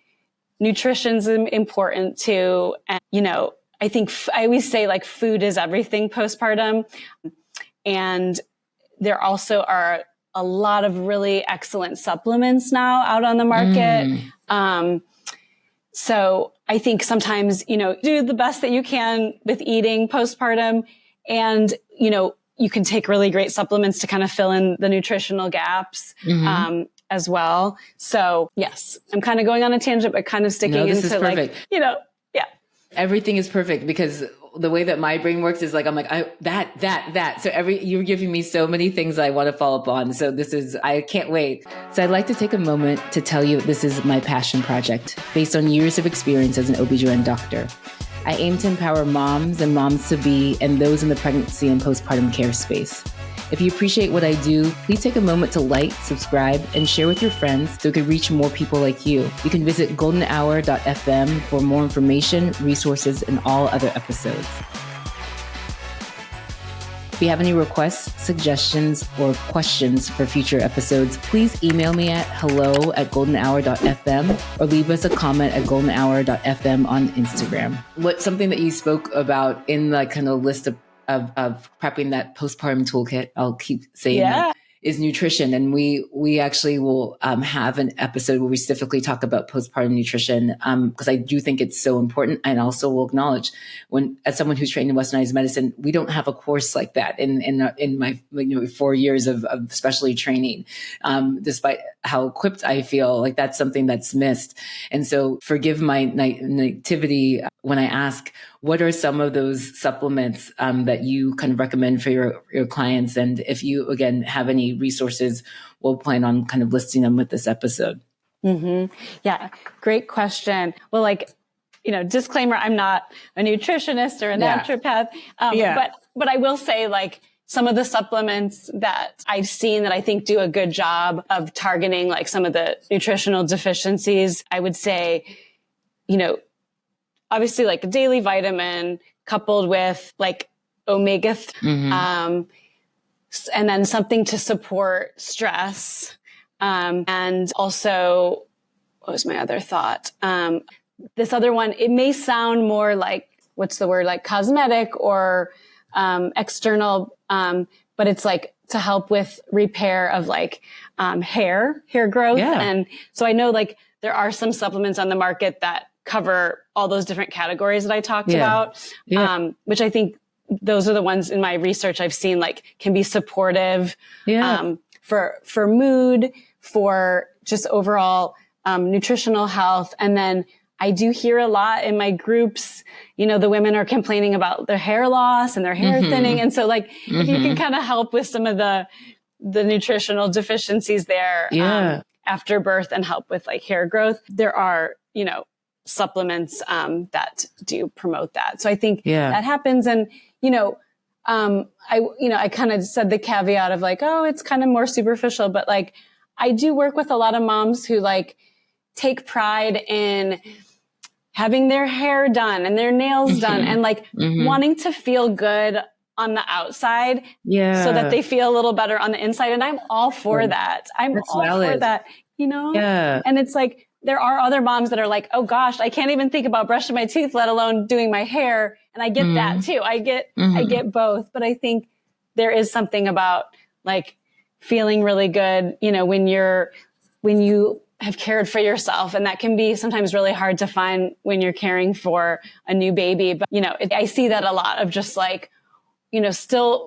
Speaker 2: nutrition's important too. And, I think I always say like food is everything postpartum. And there also are a lot of really excellent supplements now out on the market. So I think sometimes, do the best that you can with eating postpartum. And, you can take really great supplements to kind of fill in the nutritional gaps. As well. So yes, I'm kind of going on a tangent, but kind of sticking into like, yeah.
Speaker 1: Everything is perfect because the way that my brain works is like, I'm like, that. So you're giving me so many things I want to follow up on. So I can't wait. So I'd like to take a moment to tell you this is my passion project based on years of experience as an OB/GYN doctor. I aim to empower moms and moms-to-be and those in the pregnancy and postpartum care space. If you appreciate what I do, please take a moment to like, subscribe, and share with your friends so it can reach more people like you. You can visit goldenhour.fm for more information, resources, and all other episodes. If you have any requests, suggestions, or questions for future episodes, please email me at hello@goldenhour.fm or leave us a comment at goldenhour.fm on Instagram. Something that you spoke about in the kind of list of prepping that postpartum toolkit, I'll keep saying that, is nutrition. And we actually will have an episode where we specifically talk about postpartum nutrition because I do think it's so important. And also will acknowledge as someone who's trained in westernized medicine, we don't have a course like that in my 4 years of specialty training, despite how equipped I feel. Like that's something that's missed. And so forgive my naivety when I ask, what are some of those supplements that you kind of recommend for your clients? And if you, again, have any resources, we'll plan on kind of listing them with this episode.
Speaker 2: Yeah, great question. Well, disclaimer, I'm not a nutritionist or a naturopath, but I will say some of the supplements that I've seen that I think do a good job of targeting some of the nutritional deficiencies. I would say, obviously a daily vitamin coupled with omega-3, and then something to support stress. And also, what was my other thought? This other one, it may sound more cosmetic or external, but but it's like to help with repair of like, hair growth.
Speaker 1: Yeah.
Speaker 2: And so I know like there are some supplements on the market that cover all those different categories that I talked about, which I think those are the ones in my research I've seen like can be supportive, for mood, for just overall, nutritional health. And then I do hear a lot in my groups, you know, the women are complaining about their hair loss and their hair thinning. And so like, if you can kind of help with some of the nutritional deficiencies there, after birth and help with like hair growth, there are, you know, supplements, that do promote that. So I think that happens. And, you know, I kind of said the caveat of like, oh, it's kind of more superficial, but like, I do work with a lot of moms who like take pride in having their hair done and their nails done and like wanting to feel good on the outside so that they feel a little better on the inside. And I'm all for that. That's all valid. For that, you know? Yeah. And it's like, there are other moms that are like, oh gosh, I can't even think about brushing my teeth, let alone doing my hair. And I get that too. I get both, but I think there is something about like feeling really good, you know, when you have cared for yourself. And that can be sometimes really hard to find when you're caring for a new baby. But, you know, I see that a lot of just like, you know,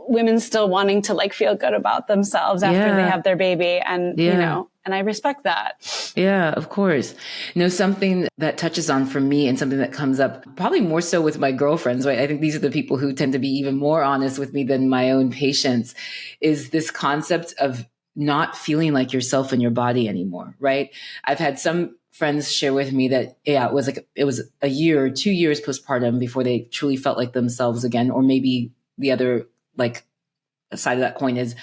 Speaker 2: women still wanting to like feel good about themselves after they have their baby. And, you know, and I respect that.
Speaker 1: Yeah, of course. You know, something that touches on for me and something that comes up probably more so with my girlfriends, right? I think these are the people who tend to be even more honest with me than my own patients, is this concept of not feeling like yourself in your body anymore, right? I've had some friends share with me that, it was a year or 2 years postpartum before they truly felt like themselves again, or maybe the other like side of that coin is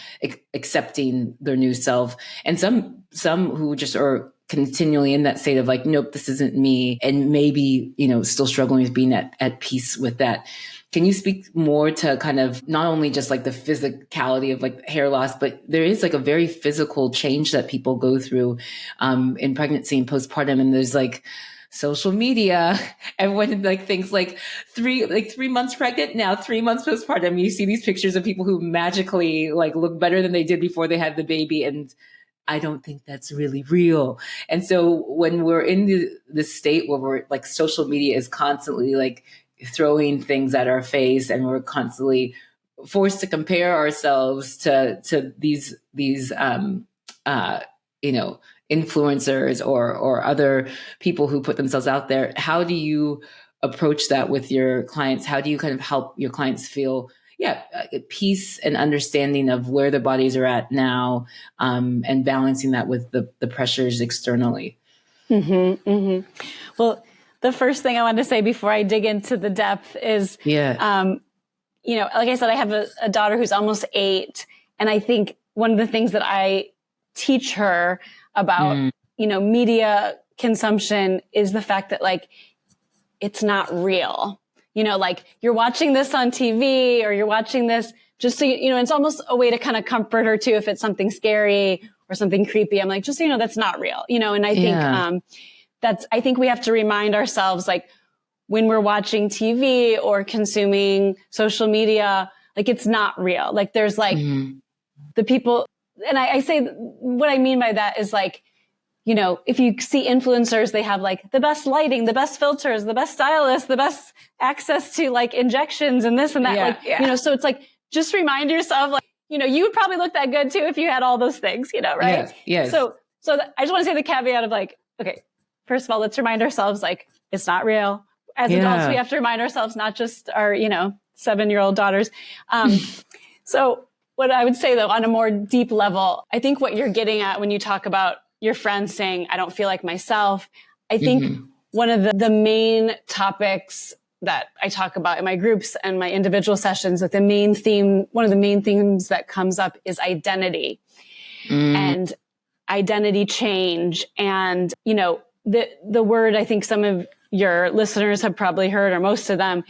Speaker 1: accepting their new self. And some who just are continually in that state of like, nope, this isn't me. And maybe, you know, still struggling with being at peace with that. Can you speak more to kind of not only just like the physicality of like hair loss, but there is like a very physical change that people go through in pregnancy and postpartum. And there's like social media, everyone like thinks like 3 months pregnant, now 3 months postpartum. You see these pictures of people who magically like look better than they did before they had the baby. And I don't think that's really real. And so when we're in this state where we're like, social media is constantly like throwing things at our face, and we're constantly forced to compare ourselves to these you know, influencers or other people who put themselves out there. How do you approach that with your clients? How do you kind of help your clients feel peace and understanding of where their bodies are at now, and balancing that with the pressures externally?
Speaker 2: Well, the first thing I want to say before I dig into the depth is, you know, like I said, I have a daughter who's almost 8. And I think one of the things that I teach her about, you know, media consumption is the fact that like, it's not real. You know, like you're watching this on TV or you're watching this just so you know, it's almost a way to kind of comfort her too. If it's something scary or something creepy, I'm like, just so you know, that's not real, you know? And I think, I think we have to remind ourselves, like when we're watching TV or consuming social media, like it's not real. Like there's like the people, and I say what I mean by that is like, you know, if you see influencers, they have like the best lighting, the best filters, the best stylists, the best access to like injections and this and that. You know, so it's like, just remind yourself, like, you know, you would probably look that good too if you had all those things, you know, right?
Speaker 1: Yes.
Speaker 2: So I just want to say the caveat of like, okay, first of all, let's remind ourselves, like, it's not real. As adults, we have to remind ourselves, not just our, you know, 7-year-old daughters. So what I would say though, on a more deep level, I think what you're getting at when you talk about your friends saying, I don't feel like myself. I think one of the main topics that I talk about in my groups and my individual sessions, that one of the main themes that comes up is identity and identity change. And, you know, the word I think some of your listeners have probably heard, or most of them,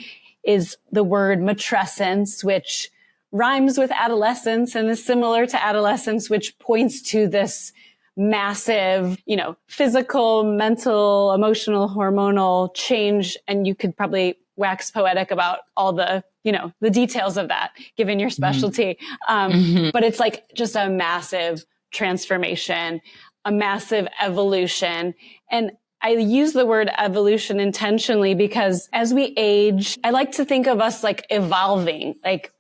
Speaker 2: is the word matrescence, which rhymes with adolescence and is similar to adolescence, which points to this massive, you know, physical, mental, emotional, hormonal change. And you could probably wax poetic about all the, the details of that, given your specialty. But it's like just a massive transformation, a massive evolution. And I use the word evolution intentionally because as we age, I like to think of us like evolving, like,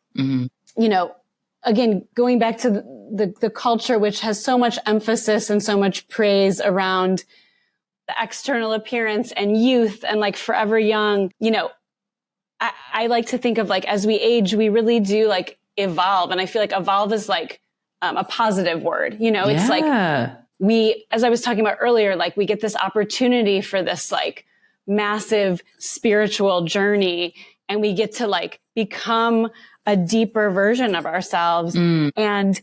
Speaker 2: again, going back to the culture, which has so much emphasis and so much praise around the external appearance and youth and like forever young, I like to think of like, as we age, we really do like evolve. And I feel like evolve is like a positive word, it's like as I was talking about earlier, like we get this opportunity for this like massive spiritual journey, and we get to like become a deeper version of ourselves. And,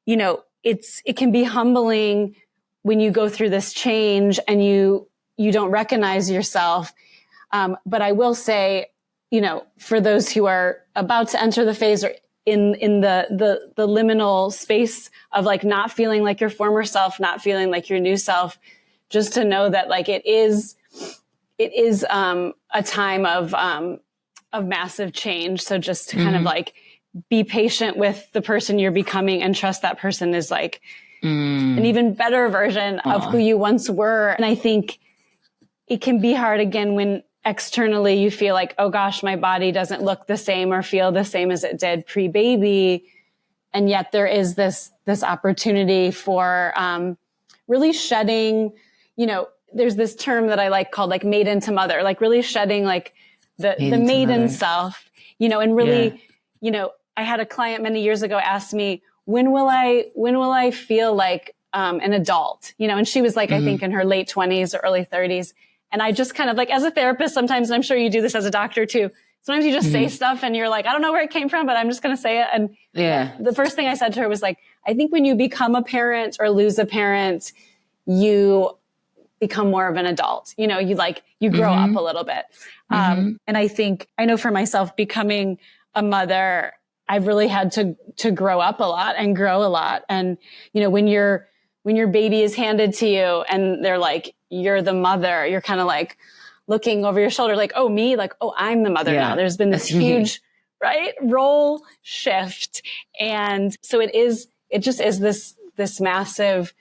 Speaker 2: it can be humbling when you go through this change and you don't recognize yourself. But I will say, for those who are about to enter the phase or in the liminal space of like not feeling like your former self, not feeling like your new self, just to know that like it is a time of massive change. So just to kind of like be patient with the person you're becoming and trust that person is like an even better version of who you once were. And I think it can be hard again when externally you feel like, oh gosh, my body doesn't look the same or feel the same as it did pre-baby. And yet there is this opportunity for really shedding, there's this term that I like called like maiden to mother, like really shedding like the maiden self, and really, I had a client many years ago ask me, when will I feel like an adult, and she was like, I think in her late 20s or early 30s. And I just kind of like, as a therapist, sometimes, and I'm sure you do this as a doctor too, sometimes you just say stuff and you're like, I don't know where it came from, but I'm just going to say it. And the first thing I said to her was like, I think when you become a parent or lose a parent, you become more of an adult, you grow up a little bit. And I know for myself, becoming a mother, I've really had to grow up a lot and grow a lot. And, when your baby is handed to you and they're like, you're the mother, you're kind of like looking over your shoulder, like, oh, me, like, oh, I'm the mother now. There's been this huge, role shift. And so it just is this massive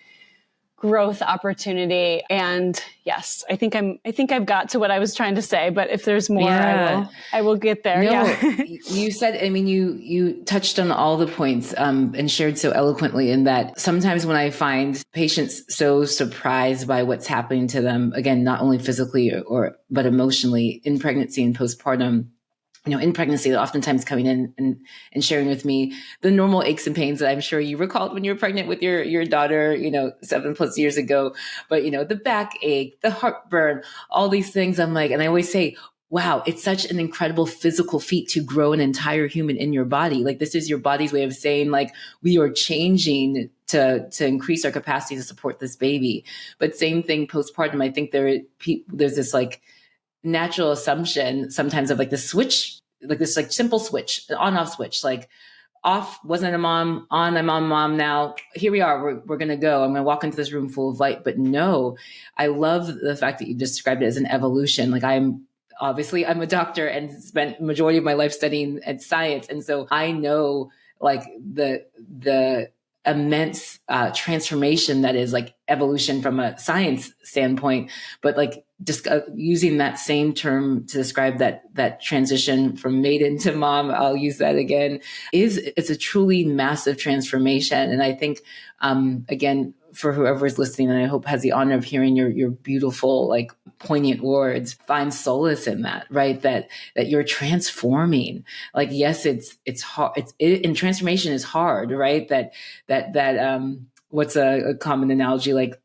Speaker 2: growth opportunity. And yes, I think I've got to what I was trying to say, but if there's more, I will get there.
Speaker 1: You said, you touched on all the points, and shared so eloquently in that sometimes when I find patients so surprised by what's happening to them, again, not only physically but emotionally in pregnancy and postpartum, in pregnancy, oftentimes coming in and sharing with me the normal aches and pains that I'm sure you recalled when you were pregnant with your daughter, 7+ years ago. But, the backache, the heartburn, all these things. I'm like, and I always say, wow, it's such an incredible physical feat to grow an entire human in your body. Like this is your body's way of saying like, we are changing to increase our capacity to support this baby. But same thing postpartum. I think there's this like natural assumption sometimes of like the switch, like this like simple switch, an on-off switch, like off, wasn't a mom, on, I'm on mom now. Here we are, we're going to go. I'm going to walk into this room full of light. But no, I love the fact that you described it as an evolution. Like I'm a doctor and spent majority of my life studying at science. And so I know like the immense transformation that is like evolution from a science standpoint, but like just using that same term to describe that transition from maiden to mom, I'll use that again, it's a truly massive transformation. And I think, again, for whoever is listening, and I hope has the honor of hearing your beautiful, like poignant words, find solace in that, right? That you're transforming. Like, yes, it's hard. And transformation is hard, right? That what's a common analogy, like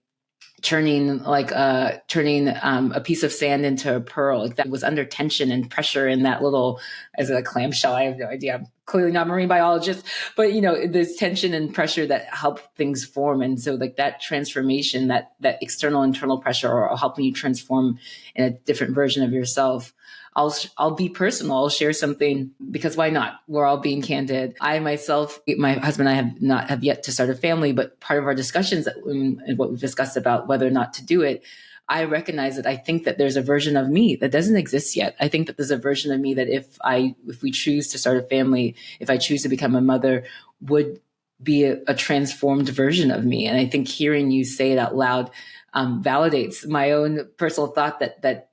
Speaker 1: turning a piece of sand into a pearl, like that was under tension and pressure in that little, as a clamshell. I have no idea. I'm clearly not a marine biologist, but there's tension and pressure that help things form. And so like that transformation, that external, internal pressure are helping you transform in a different version of yourself. I'll be personal. I'll share something because why not? We're all being candid. I myself, my husband and I have yet to start a family, but part of our discussions and what we've discussed about whether or not to do it, I recognize that I think that there's a version of me that doesn't exist yet. I think that there's a version of me that if we choose to start a family, if I choose to become a mother, would be a transformed version of me. And I think hearing you say it out loud validates my own personal thought that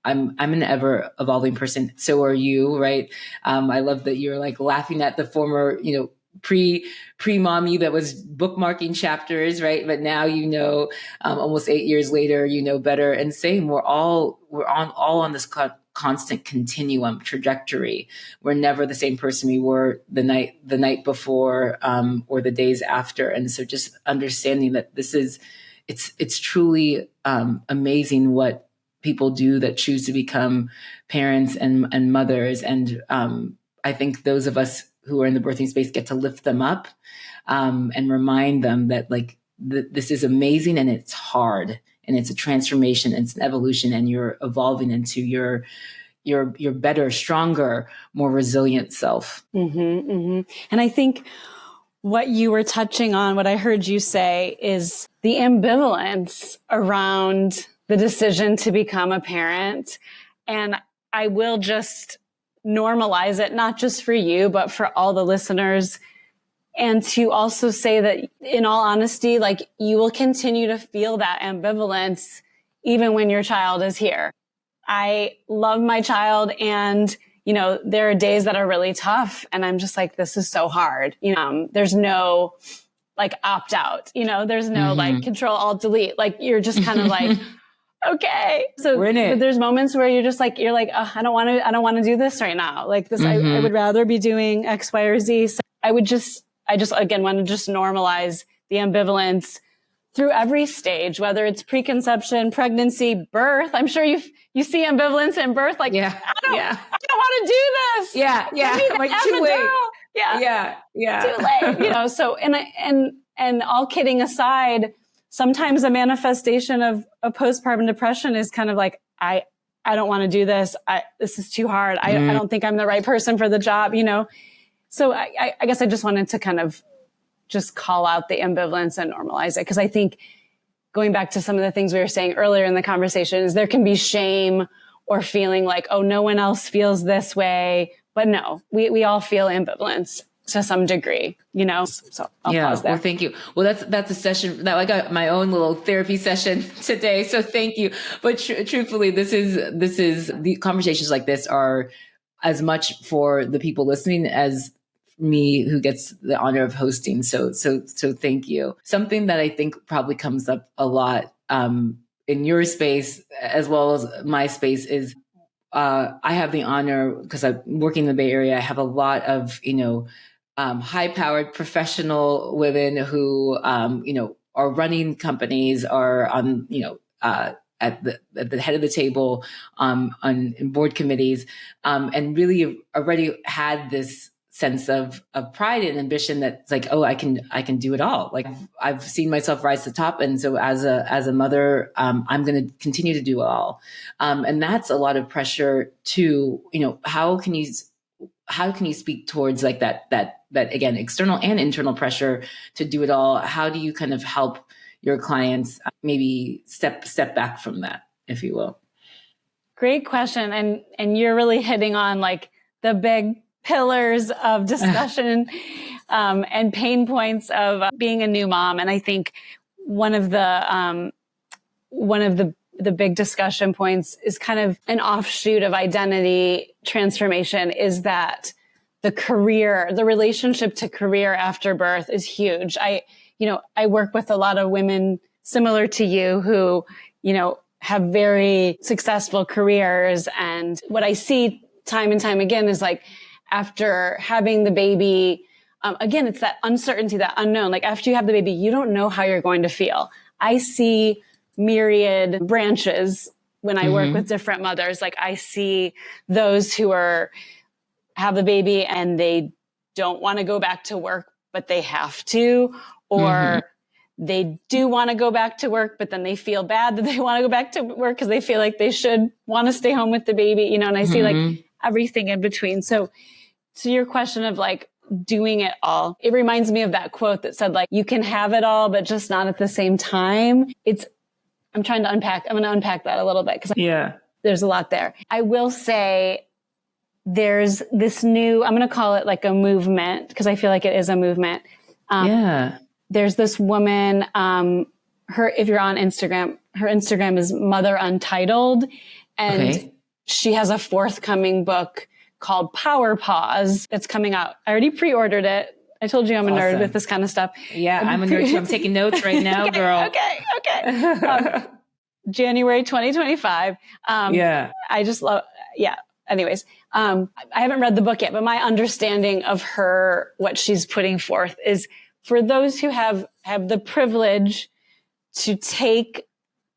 Speaker 1: I'm an ever evolving person. So are you, right? I love that you're like laughing at the former pre-mommy that was bookmarking chapters, right? But now almost 8 years later, better. And same, we're all on this constant continuum trajectory. We're never the same person we were the night before or the days after. And so just understanding that it's truly amazing what people do that choose to become parents and mothers. And I think those of us who are in the birthing space get to lift them up and remind them that this is amazing and it's hard and it's a transformation, and it's an evolution, and you're evolving into your better, stronger, more resilient self.
Speaker 2: Mm-hmm, mm-hmm. And I think what you were touching on, what I heard you say, is the ambivalence around the decision to become a parent. And I will just normalize it, not just for you, but for all the listeners. And to also say that, in all honesty, you will continue to feel that ambivalence even when your child is here. I love my child, and there are days that are really tough, and I'm just like, this is so hard. There's no opt out, there's no control alt delete. You're just kind of okay. So
Speaker 1: we're in it.
Speaker 2: But there's moments where you're like, oh, I don't want to do this right now. I would rather be doing X, Y, or Z. So I just again want to just normalize the ambivalence through every stage, whether it's preconception, pregnancy, birth. I'm sure you see ambivalence in birth. I don't want to do this.
Speaker 1: Yeah. Too late. Yeah.
Speaker 2: Too late. So, and all kidding aside, sometimes a manifestation of postpartum depression is kind of I don't want to do this. This is too hard. I don't think I'm the right person for the job, So I guess I just wanted to kind of just call out the ambivalence and normalize it. Because I think, going back to some of the things we were saying earlier in the conversation, is there can be shame or feeling oh, no one else feels this way. But no, we all feel ambivalence to some degree, So I'll pause there.
Speaker 1: Well, thank you. Well, that's a session that I got my own little therapy session today. So thank you. But truthfully, this is the conversations like this are as much for the people listening as me, who gets the honor of hosting. So thank you. Something that I think probably comes up a lot in your space as well as my space is I have the honor, because I'm working in the Bay Area, I have a lot of high-powered professional women who are running companies, are on at the head of the table on board committees, and really already had this sense of pride and ambition that's oh, I can do it all. I've seen myself rise to the top. And so as a mother, I'm going to continue to do it all. And that's a lot of pressure to, how can you speak towards that again, external and internal pressure to do it all? How do you kind of help your clients maybe step back from that, if you will?
Speaker 2: Great question. And you're really hitting on the big pillars of discussion and pain points of being a new mom. And I think one of the big discussion points is kind of an offshoot of identity transformation, is that the relationship to career after birth is huge. I work with a lot of women similar to you who, have very successful careers. And what I see time and time again is after having the baby, again, it's that uncertainty, that unknown. After you have the baby, you don't know how you're going to feel. I see myriad branches when I work with different mothers. I see those who have the baby and they don't want to go back to work, but they have to, or they do want to go back to work, but then they feel bad that they want to go back to work because they feel like they should want to stay home with the baby, and I see everything in between. So to your question of doing it all, it reminds me of that quote that said you can have it all, but just not at the same time. I'm going to unpack that a little bit because there's a lot there. I will say there's this new, I'm going to call it like a movement because I feel like it is a movement. There's this woman, if you're on Instagram, her Instagram is Mother Untitled. And she has a forthcoming book called Power Pause that's coming out. I already pre-ordered it. I told you I'm a nerd with this kind of stuff.
Speaker 1: Yeah, I'm a nerd too. I'm taking notes right now, girl.
Speaker 2: Okay. January 2025. I just love, anyways. I haven't read the book yet, but my understanding of her, what she's putting forth is for those who have the privilege to take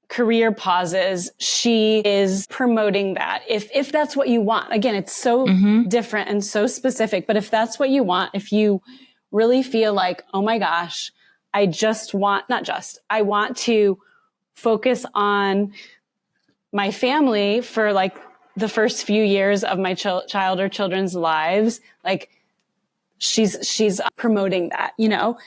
Speaker 2: career pauses, she is promoting that. If that's what you want, again, it's so different and so specific, but if that's what you want, if you really feel like, oh my gosh, I want to focus on my family for like the first few years of my child or children's lives, like she's promoting that, you know?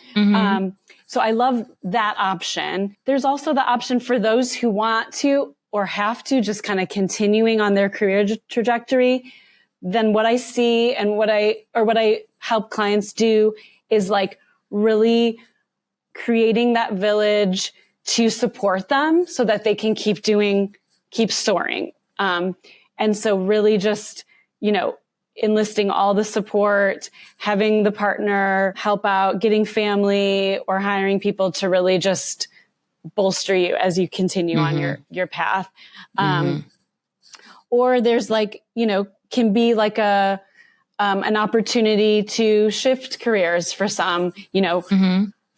Speaker 2: So I love that option. There's also the option for those who want to or have to just kind of continuing on their career trajectory. Then what I see and what I help clients do is like really creating that village to support them so that they can keep soaring. And so really just, you know, enlisting all the support, having the partner help out, getting family or hiring people to really just bolster you as you continue on your path. Or there's like, you know, can be like an opportunity to shift careers for some, you know,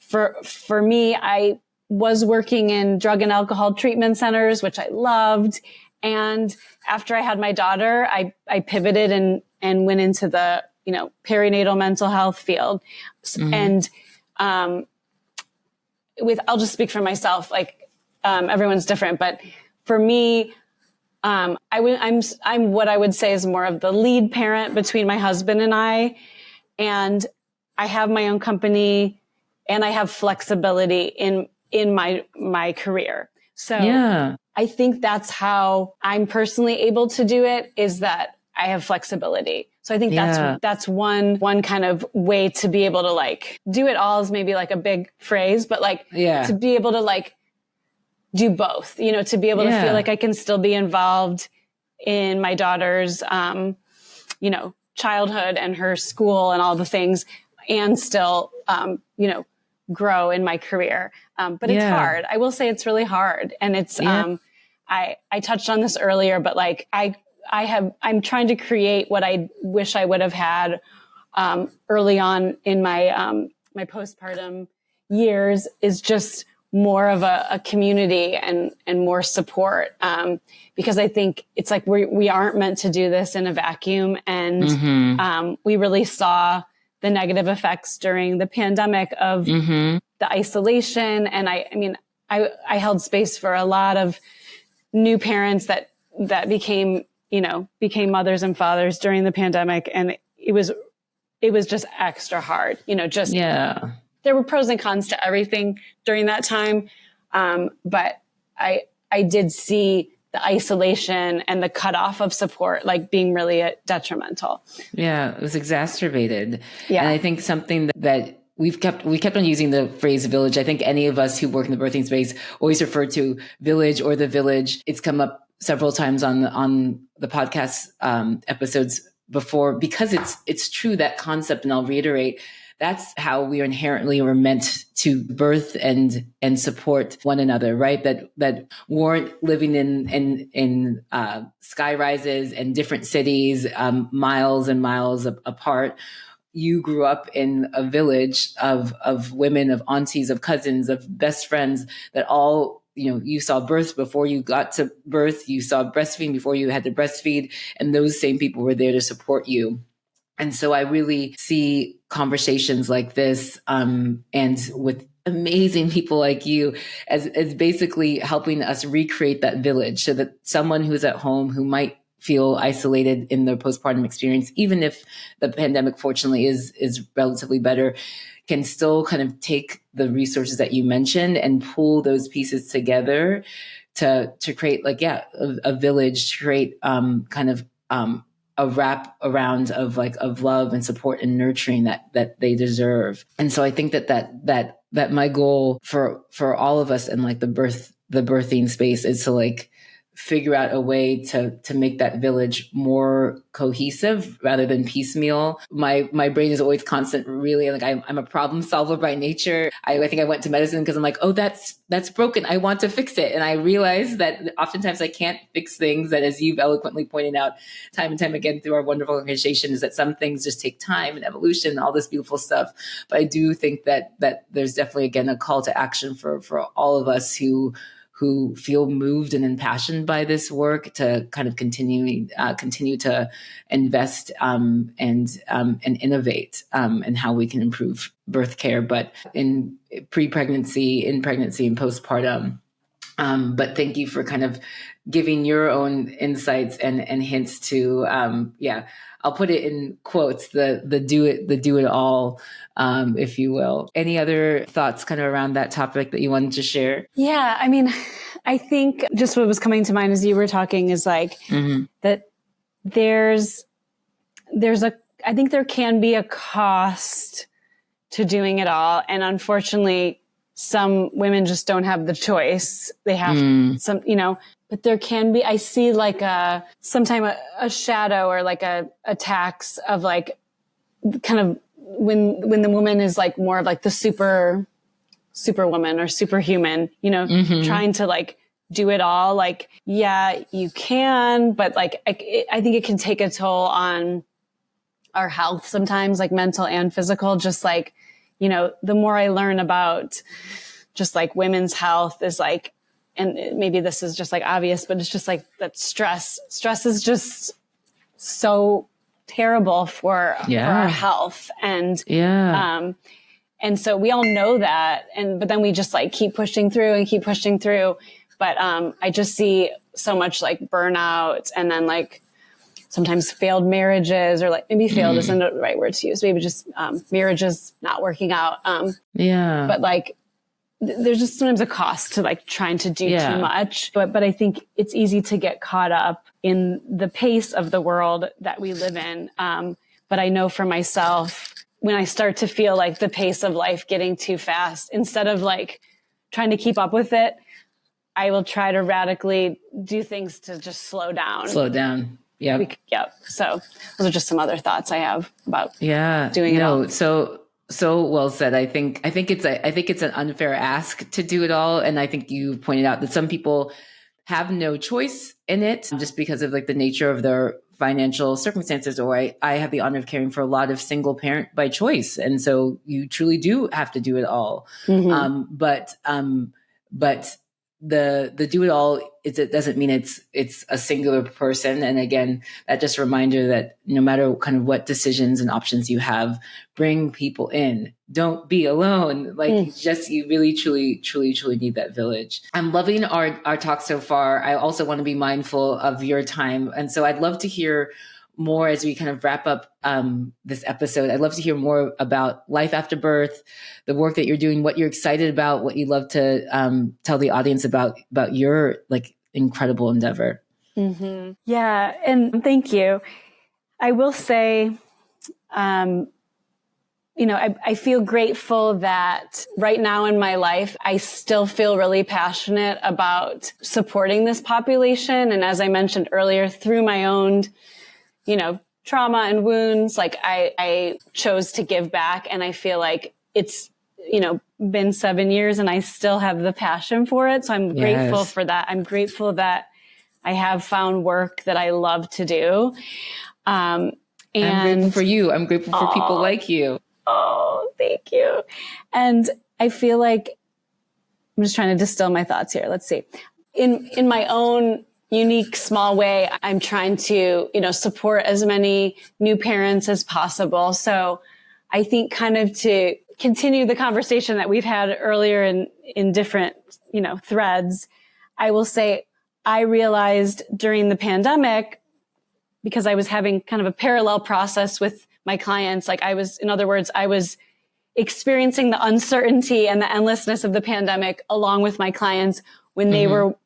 Speaker 2: for me, I was working in drug and alcohol treatment centers, which I loved. And after I had my daughter, I pivoted and went into the, you know, perinatal mental health field. And, I'll just speak for myself, like, everyone's different, but for me, I'm what I would say is more of the lead parent between my husband and I have my own company and I have flexibility in my career. So I think that's how I'm personally able to do it, is that I have flexibility. So I think that's one kind of way to be able to like do it all is maybe like a big phrase, but like to be able to like do both, you know, to be able to feel like I can still be involved in my daughter's, you know, childhood and her school and all the things and still, you know, grow in my career. But it's hard. I will say it's really hard. And it's, I touched on this earlier, but like I'm trying to create what I wish I would have had, early on in my, my postpartum years, is just more of a community and more support. Because I think it's like we aren't meant to do this in a vacuum. And, we really saw the negative effects during the pandemic of the isolation. And I mean, I held space for a lot of new parents that became mothers and fathers during the pandemic. And it was just extra hard, you know, just, there were pros and cons to everything during that time. But I did see the isolation and the cutoff of support, like being really detrimental. Yeah.
Speaker 1: It was exacerbated. Yeah. And I think something that we kept on using the phrase village. I think any of us who work in the birthing space always refer to village or the village. It's come up several times on the podcast episodes before, because it's true, that concept. And I'll reiterate, that's how we were meant to birth and support one another, right? That weren't living in sky rises and different cities, miles and miles apart. You grew up in a village of women, of aunties, of cousins, of best friends that all, you know, you saw birth before you got to birth. You saw breastfeeding before you had to breastfeed. And those same people were there to support you. And so I really see conversations like this, and with amazing people like you as basically helping us recreate that village, so that someone who's at home who might feel isolated in their postpartum experience, even if the pandemic fortunately is relatively better, can still kind of take the resources that you mentioned and pull those pieces together to create like, a village, to create kind of a wrap around of love and support and nurturing that they deserve. And so I think that my goal for all of us in like the birthing space is to like figure out a way to make that village more cohesive rather than piecemeal. My brain is always constant, really, like I'm a problem solver by nature. I think I went to medicine because I'm like, oh, that's broken, I want to fix it. And I realized that oftentimes I can't fix things, that, as you've eloquently pointed out time and time again through our wonderful organization, is that some things just take time and evolution and all this beautiful stuff. But I do think that there's definitely, again, a call to action for all of us who feel moved and impassioned by this work to kind of continue to invest and innovate in how we can improve birth care, but in pre-pregnancy, in pregnancy, and postpartum. But thank you for kind of giving your own insights and hints to, I'll put it in quotes, the do it all, if you will. Any other thoughts kind of around that topic that you wanted to share?
Speaker 2: Yeah. I mean, I think just what was coming to mind as you were talking is like that I think there can be a cost to doing it all. And unfortunately, some women just don't have the choice. They have some, but there can be, I see like sometime a shadow or like a tax of like kind of when the woman is like more of like the superwoman or superhuman, trying to like do it all. Like, yeah, you can, but like, I think it can take a toll on our health sometimes, like mental and physical, just like, the more I learn about just like women's health is like, and maybe this is just like obvious, but it's just like that stress is just so terrible for our health. And, and so we all know that. But then we just like keep pushing through. But, I just see so much like burnout and then like sometimes failed marriages, or like maybe failed isn't the right word to use. Maybe just, marriages not working out. But like, there's just sometimes a cost to like trying to do too much. But I think it's easy to get caught up in the pace of the world that we live in. But I know for myself, when I start to feel like the pace of life getting too fast, instead of like trying to keep up with it, I will try to radically do things to just slow down. Yep. So those are just some other thoughts I have about doing it all.
Speaker 1: So well said. I think it's an unfair ask to do it all. And I think you pointed out that some people have no choice in it just because of like the nature of their financial circumstances, or I have the honor of caring for a lot of single parent by choice. And so you truly do have to do it all. But the do it all it doesn't mean it's a singular person. And again, that just a reminder that no matter kind of what decisions and options you have, bring people in. Don't be alone. Like just you really truly need that village. I'm loving our talk so far. I also want to be mindful of your time, and so I'd love to hear more as we kind of wrap up this episode. I'd love to hear more about life after birth, the work that you're doing, what you're excited about, what you'd love to tell the audience about your like incredible endeavor.
Speaker 2: Yeah. And thank you. I will say, I feel grateful that right now in my life, I still feel really passionate about supporting this population. And as I mentioned earlier, through my own trauma and wounds, like I chose to give back, and I feel like it's, been 7 years and I still have the passion for it. So I'm grateful for that. I'm grateful that I have found work that I love to do. And I'm
Speaker 1: grateful for you. I'm grateful for people like you.
Speaker 2: Oh, thank you. And I feel like I'm just trying to distill my thoughts here. Let's see. In my own unique, small way, I'm trying to, support as many new parents as possible. So I think kind of to continue the conversation that we've had earlier in different, threads, I will say I realized during the pandemic, because I was having kind of a parallel process with my clients, like I was experiencing the uncertainty and the endlessness of the pandemic along with my clients when they were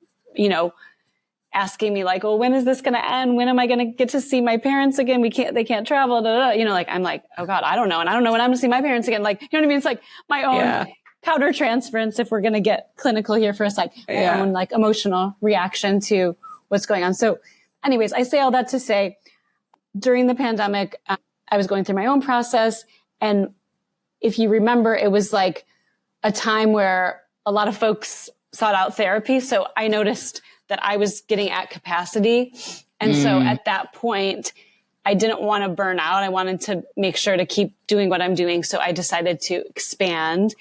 Speaker 2: asking me like, well, when is this going to end? When am I going to get to see my parents again? They can't travel. I'm like, oh God, I don't know. And I don't know when I'm going to see my parents again. Like, you know what I mean? It's like my own countertransference, if we're going to get clinical here for a sec, my own like emotional reaction to what's going on. So anyways, I say all that to say, during the pandemic, I was going through my own process. And if you remember, it was like a time where a lot of folks sought out therapy. So I noticed that I was getting at capacity. And so at that point, I didn't want to burn out. I wanted to make sure to keep doing what I'm doing. So I decided to expand.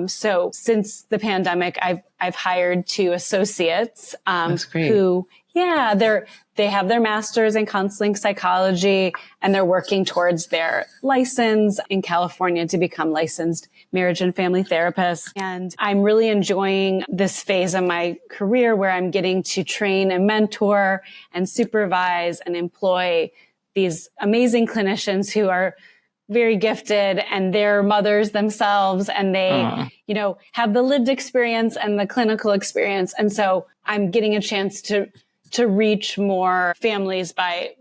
Speaker 2: So since the pandemic, I've hired 2 associates,
Speaker 1: That's great.
Speaker 2: who, they have their master's in counseling psychology, and they're working towards their license in California to become licensed marriage and family therapists. And I'm really enjoying this phase of my career where I'm getting to train and mentor and supervise and employ these amazing clinicians who are very gifted, and they're mothers themselves, and they, have the lived experience and the clinical experience. And so I'm getting a chance to reach more families by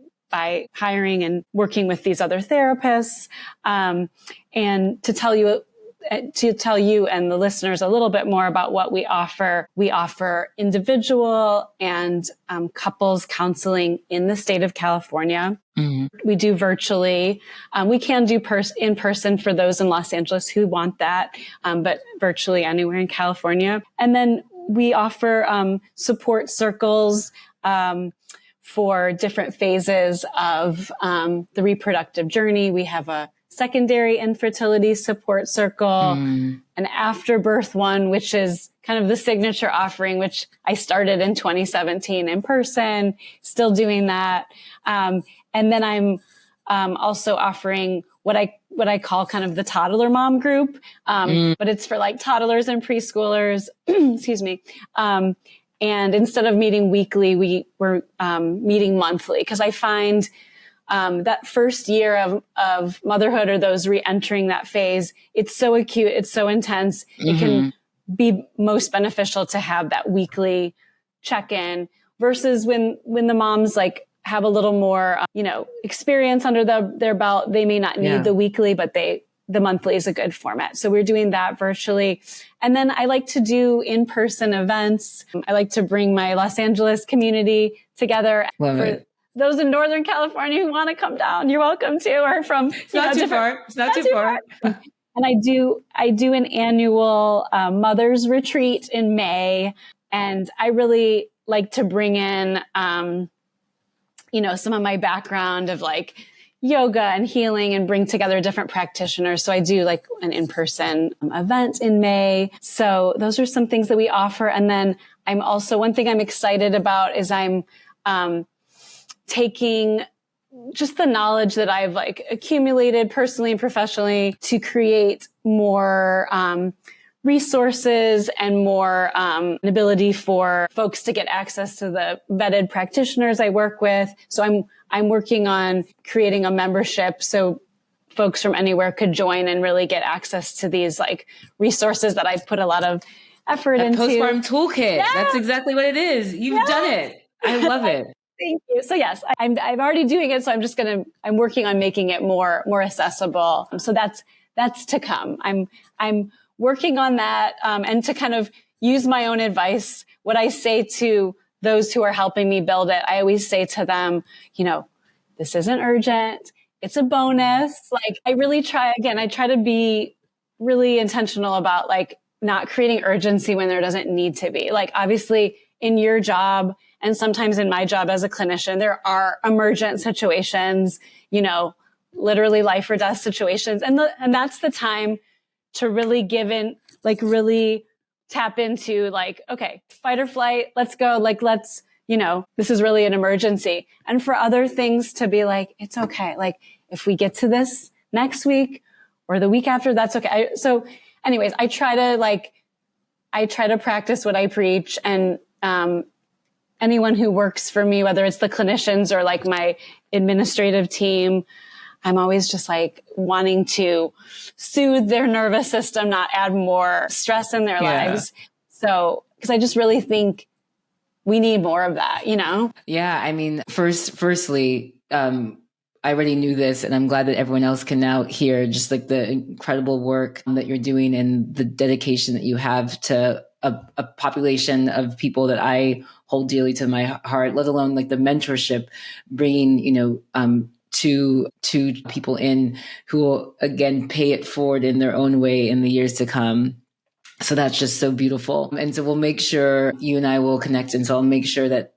Speaker 2: hiring and working with these other therapists. And to tell you and the listeners a little bit more about what we offer. We offer individual and couples counseling in the state of California. Mm-hmm. We do virtually. We can do in person for those in Los Angeles who want that, but virtually anywhere in California. And then we offer support circles for different phases of the reproductive journey. We have a secondary infertility support circle, an afterbirth one, which is kind of the signature offering, which I started in 2017 in person, still doing that. And then I'm also offering what I call kind of the toddler mom group, but it's for like toddlers and preschoolers, excuse me. And instead of meeting weekly, we're meeting monthly, because I find that first year of motherhood, or those re-entering that phase, it's so acute, it's so intense. Mm-hmm. It can be most beneficial to have that weekly check-in versus when the moms like have a little more, experience under their belt. They may not need the weekly, but the monthly is a good format. So we're doing that virtually. And then I like to do in-person events. I like to bring my Los Angeles community together.
Speaker 1: Love it.
Speaker 2: Those in Northern California who want to come down, you're welcome to, or from,
Speaker 1: it's not too far. It's not too far.
Speaker 2: And I do an annual mother's retreat in May. And I really like to bring in, some of my background of like yoga and healing, and bring together different practitioners. So I do like an in-person event in May. So those are some things that we offer. And then one thing I'm excited about is I'm taking just the knowledge that I've like accumulated personally and professionally to create more resources and more an ability for folks to get access to the vetted practitioners I work with. So I'm working on creating a membership so folks from anywhere could join and really get access to these like resources that I've put a lot of effort into.
Speaker 1: Postpartum toolkit. Yeah. That's exactly what it is. You've done it. I love it.
Speaker 2: Thank you. So yes, I'm already doing it. So I'm working on making it more accessible. So that's to come. I'm working on that. And to kind of use my own advice, what I say to those who are helping me build it, I always say to them, this isn't urgent. It's a bonus. Like I try to be really intentional about like not creating urgency when there doesn't need to be. Like obviously in your job, and sometimes in my job as a clinician, there are emergent situations, literally life or death situations. And that's the time to really give in, like really tap into like, okay, fight or flight, let's go. Like, this is really an emergency. And for other things to be like, it's okay. Like if we get to this next week or the week after, that's okay. So anyways, I try to practice what I preach, and, anyone who works for me, whether it's the clinicians or like my administrative team, I'm always just like wanting to soothe their nervous system, not add more stress in their lives. So, because I just really think we need more of that,
Speaker 1: Yeah. I mean, firstly, I already knew this, and I'm glad that everyone else can now hear just like the incredible work that you're doing and the dedication that you have to a population of people that I hold dearly to my heart, let alone like the mentorship, bringing, two people in who will again pay it forward in their own way in the years to come. So that's just so beautiful. And so we'll make sure you and I will connect. And so I'll make sure that,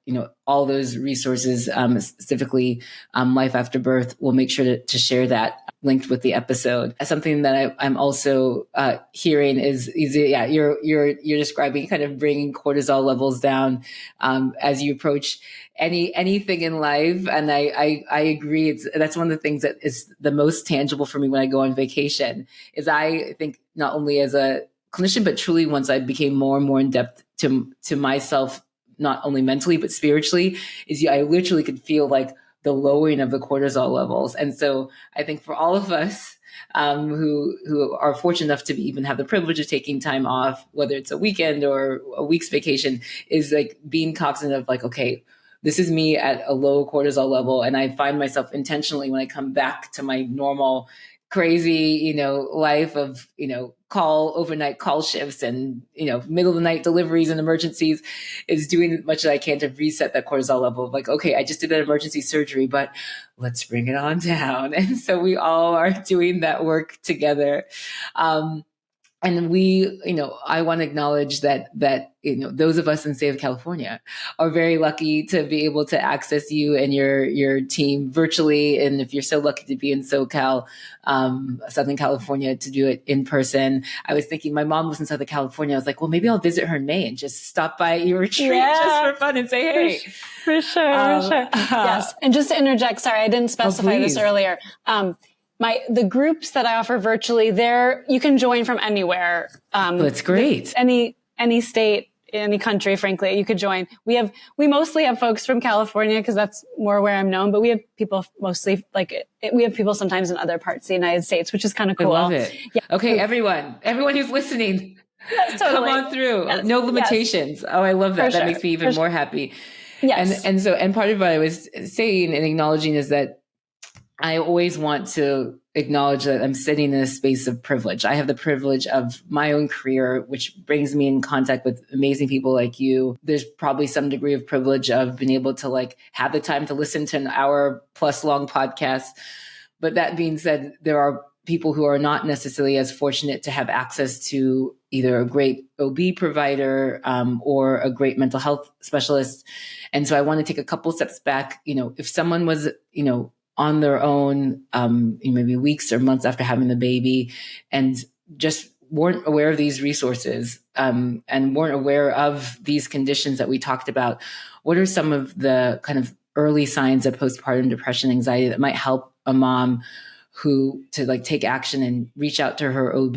Speaker 1: all those resources, specifically Life After Birth, we'll make sure to share that linked with the episode. Something that I'm also hearing is you're describing kind of bringing cortisol levels down as you approach anything in life. And I agree. That's one of the things that is the most tangible for me when I go on vacation is I think not only as a clinician, but truly once I became more and more in depth to myself, not only mentally, but spiritually, is I literally could feel like the lowering of the cortisol levels. And so I think for all of us who are fortunate enough to even have the privilege of taking time off, whether it's a weekend or a week's vacation, is like being cognizant of like, okay, this is me at a low cortisol level. And I find myself intentionally when I come back to my normal crazy, life of, overnight call shifts and, middle of the night deliveries and emergencies, is doing as much as I can to reset that cortisol level of like, okay, I just did that emergency surgery, but let's bring it on down. And so we all are doing that work together. And we, I want to acknowledge that, those of us in the state of California are very lucky to be able to access you and your team virtually. And if you're so lucky to be in SoCal, Southern California, to do it in person. I was thinking my mom was in Southern California. I was like, well, maybe I'll visit her in May and just stop by your retreat just for fun and say, hey.
Speaker 2: For sure. Yes. And just to interject, sorry, I didn't specify this earlier. The groups that I offer virtually, you can join from anywhere.
Speaker 1: That's great.
Speaker 2: Any state, any country, frankly, you could join. We mostly have folks from California because that's more where I'm known, but we have people mostly we have people sometimes in other parts of the United States, which is kind of cool.
Speaker 1: I love it. Yeah. Okay. Everyone who's listening, come on through. Yes. No limitations. Yes. Oh, I love that. That makes me even more happy. Yes. And part of what I was saying and acknowledging is that I always want to acknowledge that I'm sitting in a space of privilege. I have the privilege of my own career, which brings me in contact with amazing people like you. There's probably some degree of privilege of being able to have the time to listen to an hour plus long podcast. But that being said, there are people who are not necessarily as fortunate to have access to either a great OB provider or a great mental health specialist. And so I want to take a couple steps back. If someone was, on their own, maybe weeks or months after having the baby and just weren't aware of these resources and weren't aware of these conditions that we talked about, what are some of the kind of early signs of postpartum depression, anxiety that might help a mom who to take action and reach out to her OB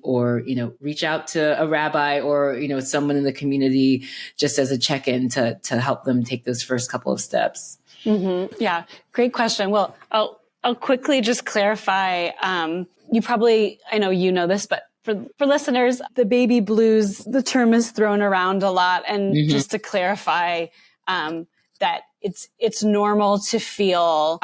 Speaker 1: or, reach out to a rabbi or, someone in the community just as a check-in to help them take those first couple of steps?
Speaker 2: Mm-hmm. Yeah. Great question. Well, I'll quickly just clarify. I know you know this, but for listeners, the baby blues, the term is thrown around a lot. And just to clarify, that it's normal to feel,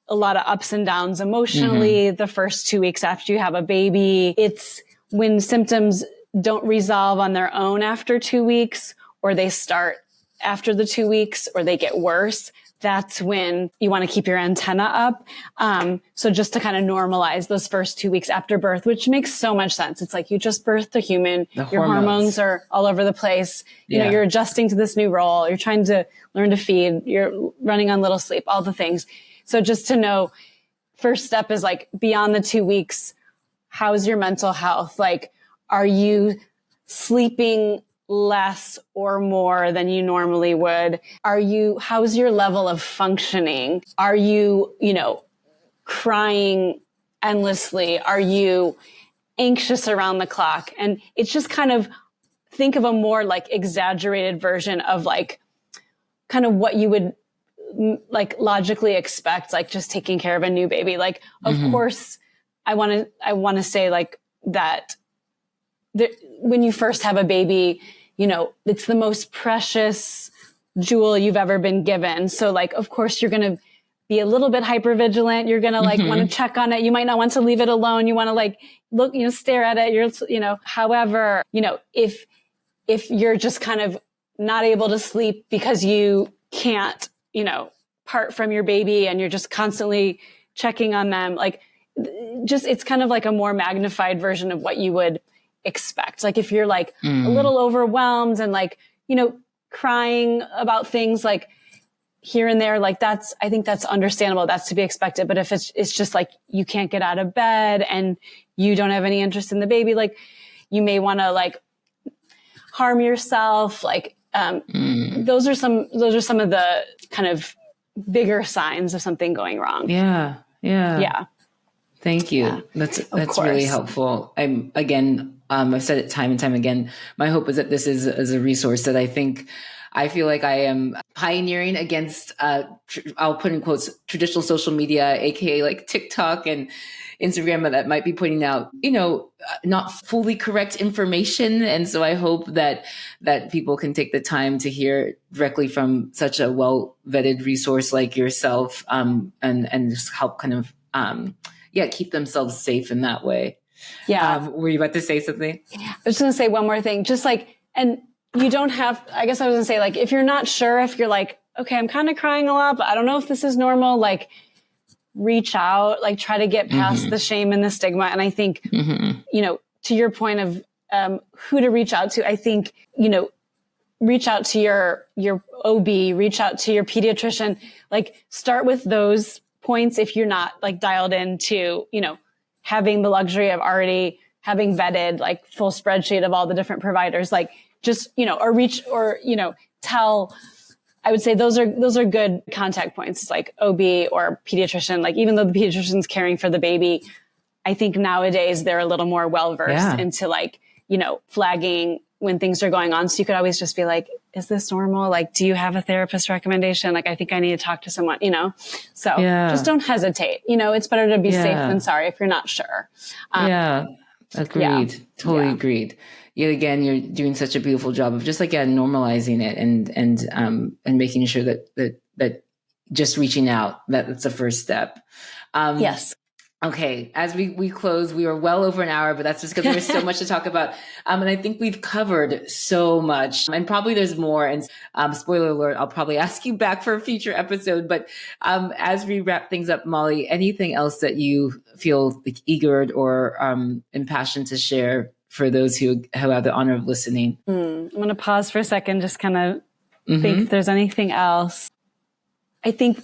Speaker 2: a lot of ups and downs emotionally the first 2 weeks after you have a baby. It's when symptoms don't resolve on their own after 2 weeks, or they start after the 2 weeks, or they get worse. That's when you want to keep your antenna up. So just to kind of normalize those first 2 weeks after birth, which makes so much sense. It's like you just birthed a human, your hormones are all over the place. You know, you're adjusting to this new role. You're trying to learn to feed. You're running on little sleep, all the things. So just to know, first step is beyond the 2 weeks, how's your mental health? Are you sleeping less or more than you normally would? How's your level of functioning? Are you, crying endlessly? Are you anxious around the clock? And it's just kind of think of a more exaggerated version of kind of what you would logically expect, just taking care of a new baby. Of course, I want to say that when you first have a baby, it's the most precious jewel you've ever been given. So like, of course, you're going to be a little bit hypervigilant. You're going to like want to check on it. You might not want to leave it alone. You want to like look, stare at it. However, if you're just kind of not able to sleep because you can't, part from your baby and you're just constantly checking on them, like it's kind of like a more magnified version of what you would expect. Like if you're like a little overwhelmed and like, crying about things like here and there, like I think that's understandable. That's to be expected. But if it's just like you can't get out of bed and you don't have any interest in the baby, like you may want to like harm yourself. Like, those are some of the kind of bigger signs of something going wrong.
Speaker 1: Yeah. Thank you.
Speaker 2: Yeah,
Speaker 1: that's really helpful. I've said it time and time again. My hope is that this is a resource that I feel like I am pioneering against, I'll put in quotes, traditional social media, AKA like TikTok and Instagram, that might be putting out, not fully correct information. And so I hope that people can take the time to hear directly from such a well-vetted resource like yourself, and just help kind of, keep themselves safe in that way.
Speaker 2: Yeah.
Speaker 1: Were you about to say something?
Speaker 2: I was going to say one more thing, just like, and you don't have, I guess I was going to say, like, if you're not sure, if you're like, okay, I'm kind of crying a lot, but I don't know if this is normal, like reach out, like try to get past the shame and the stigma. And I think, to your point of who to reach out to, I think, reach out to your OB, reach out to your pediatrician, like start with those points if you're not like dialed into, having the luxury of already having vetted like full spreadsheet of all the different providers, like just, tell, I would say those are good contact points. It's like OB or pediatrician, like even though the pediatrician's caring for the baby, I think nowadays they're a little more well-versed into like, flagging when things are going on. So you could always just be like, is this normal? Like, do you have a therapist recommendation? Like, I think I need to talk to someone, so just don't hesitate. It's better to be safe than sorry if you're not sure.
Speaker 1: Agreed. Totally agreed. Yet again, you're doing such a beautiful job of just normalizing it and making sure that just reaching out, that's the first step.
Speaker 2: Yes.
Speaker 1: Okay. As we close, we are well over an hour, but that's just because there's so much to talk about. And I think we've covered so much, and probably there's more. And spoiler alert, I'll probably ask you back for a future episode. But as we wrap things up, Molly, anything else that you feel like eager or impassioned to share for those who have the honor of listening?
Speaker 2: I'm going to pause for a second, just kind of think if there's anything else. I think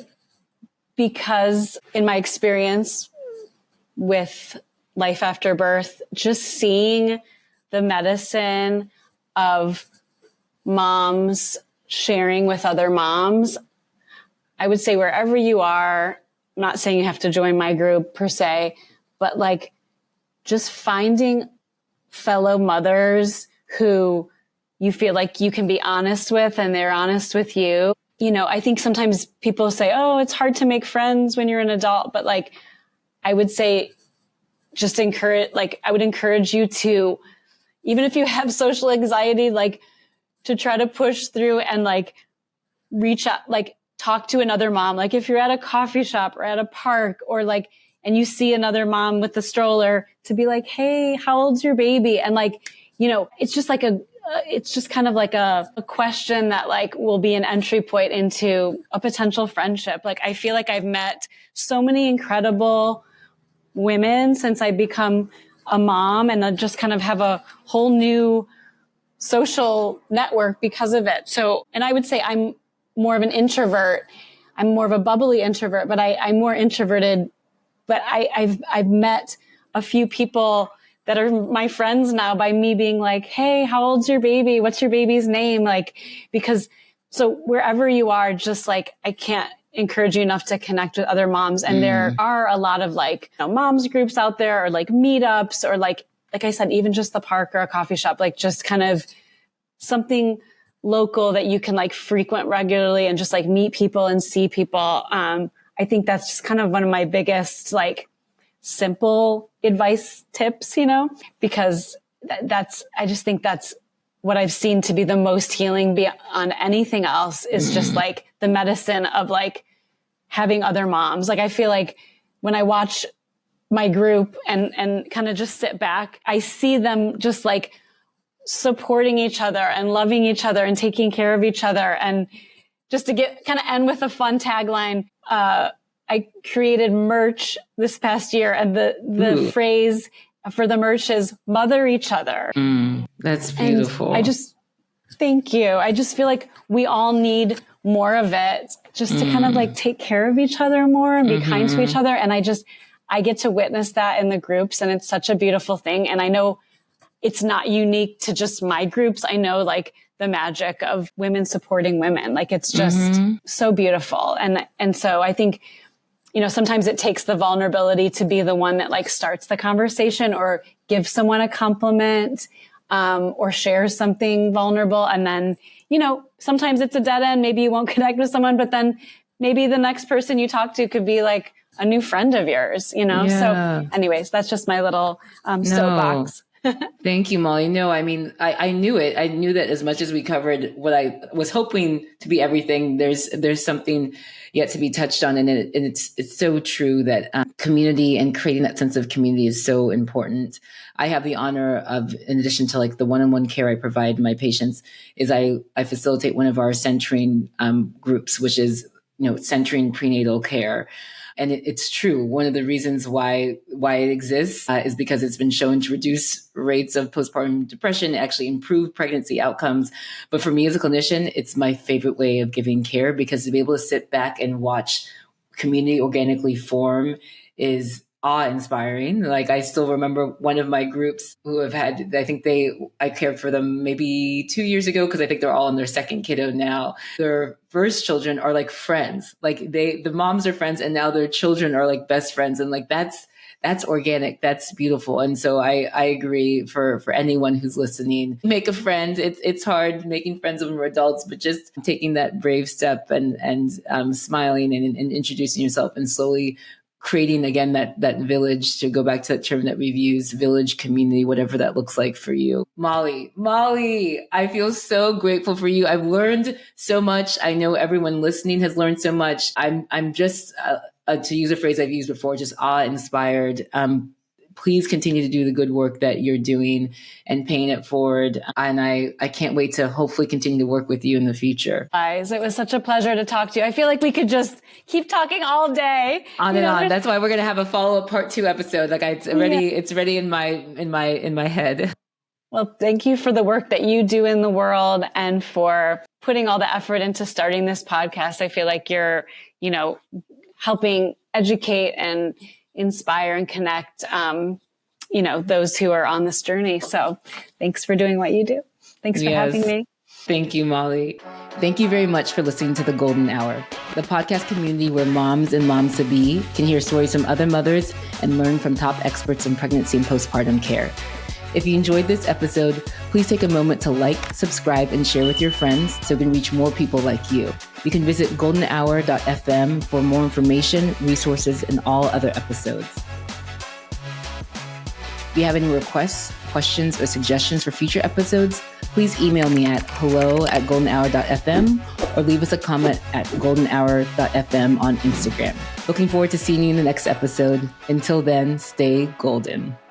Speaker 2: because in my experience with life after birth, just seeing the medicine of moms sharing with other moms, I would say wherever you are, I'm not saying you have to join my group per se, but like just finding fellow mothers who you feel like you can be honest with and they're honest with you. I think sometimes people say, oh, it's hard to make friends when you're an adult, but like, I would say just I would encourage you to, even if you have social anxiety, like to try to push through and like reach out, like talk to another mom. Like if you're at a coffee shop or at a park or like, and you see another mom with the stroller, to be like, hey, how old's your baby? And like, it's just like it's just kind of like a question that like will be an entry point into a potential friendship. Like I feel like I've met so many incredible women since I become a mom, and I just kind of have a whole new social network because of it. So, and I would say I'm more of an introvert. I'm more of a bubbly introvert, but I'm more introverted. But I've met a few people that are my friends now by me being like, hey, how old's your baby? What's your baby's name? Like, because so wherever you are, just like, I can't encourage you enough to connect with other moms. And there are a lot of like, moms groups out there or like meetups or like I said, even just the park or a coffee shop, like just kind of something local that you can like frequent regularly and just like meet people and see people. I think that's just kind of one of my biggest, like simple advice tips, because I just think that's what I've seen to be the most healing beyond anything else is just like the medicine of like having other moms. Like I feel like when I watch my group and kind of just sit back, I see them just like supporting each other and loving each other and taking care of each other. And just to end with a fun tagline, I created merch this past year, and the phrase for the merch is mother each other.
Speaker 1: That's beautiful.
Speaker 2: And thank you. I just feel like we all need more of it, just to kind of like take care of each other more and be kind to each other. And I get to witness that in the groups, and it's such a beautiful thing. And I know it's not unique to just my groups. I know like the magic of women supporting women. Like it's just so beautiful. And so I think, sometimes it takes the vulnerability to be the one that like starts the conversation or gives someone a compliment, or shares something vulnerable. And then, sometimes it's a dead end. Maybe you won't connect with someone, but then maybe the next person you talk to could be like a new friend of yours,
Speaker 1: Yeah.
Speaker 2: So anyways, that's just my little soapbox.
Speaker 1: Thank you, Molly. No, I mean, I knew it. I knew that as much as we covered what I was hoping to be everything, there's something yet to be touched on. And it's so true that community and creating that sense of community is so important. I have the honor of, in addition to like the one-on-one care I provide my patients, is I facilitate one of our centering groups, which is, centering prenatal care. And it's true. One of the reasons why it exists is because it's been shown to reduce rates of postpartum depression, actually improve pregnancy outcomes. But for me as a clinician, it's my favorite way of giving care, because to be able to sit back and watch community organically form is awe-inspiring. Like I still remember one of my groups who have had, I cared for them maybe 2 years ago, because I think they're all in their second kiddo now. Their first children are like friends. Like the moms are friends, and now their children are like best friends. And like that's organic. That's beautiful. And so I agree for anyone who's listening, make a friend. It's hard making friends when we're adults, but just taking that brave step and smiling and introducing yourself and slowly creating again that village, to go back to that term that we've used, village, community, whatever that looks like for you. Molly, I feel so grateful for you. I've learned so much. I know everyone listening has learned so much. I'm just, to use a phrase I've used before, just awe-inspired. Please continue to do the good work that you're doing and paying it forward. And I can't wait to hopefully continue to work with you in the future.
Speaker 2: Guys, it was such a pleasure to talk to you. I feel like we could just keep talking all day.
Speaker 1: On and on. That's why we're going to have a follow-up part 2 episode. Like it's ready in my head.
Speaker 2: Well, thank you for the work that you do in the world and for putting all the effort into starting this podcast. I feel like you're, helping educate and inspire and connect, those who are on this journey. So thanks for doing what you do. Thanks for having me.
Speaker 1: Thank you, Molly. Thank you very much for listening to The Golden Hour, the podcast community where moms and moms-to-be can hear stories from other mothers and learn from top experts in pregnancy and postpartum care. If you enjoyed this episode, please take a moment to like, subscribe, and share with your friends so we can reach more people like you. You can visit goldenhour.fm for more information, resources, and all other episodes. If you have any requests, questions, or suggestions for future episodes, please email me at hello@goldenhour.fm or leave us a comment at goldenhour.fm on Instagram. Looking forward to seeing you in the next episode. Until then, stay golden.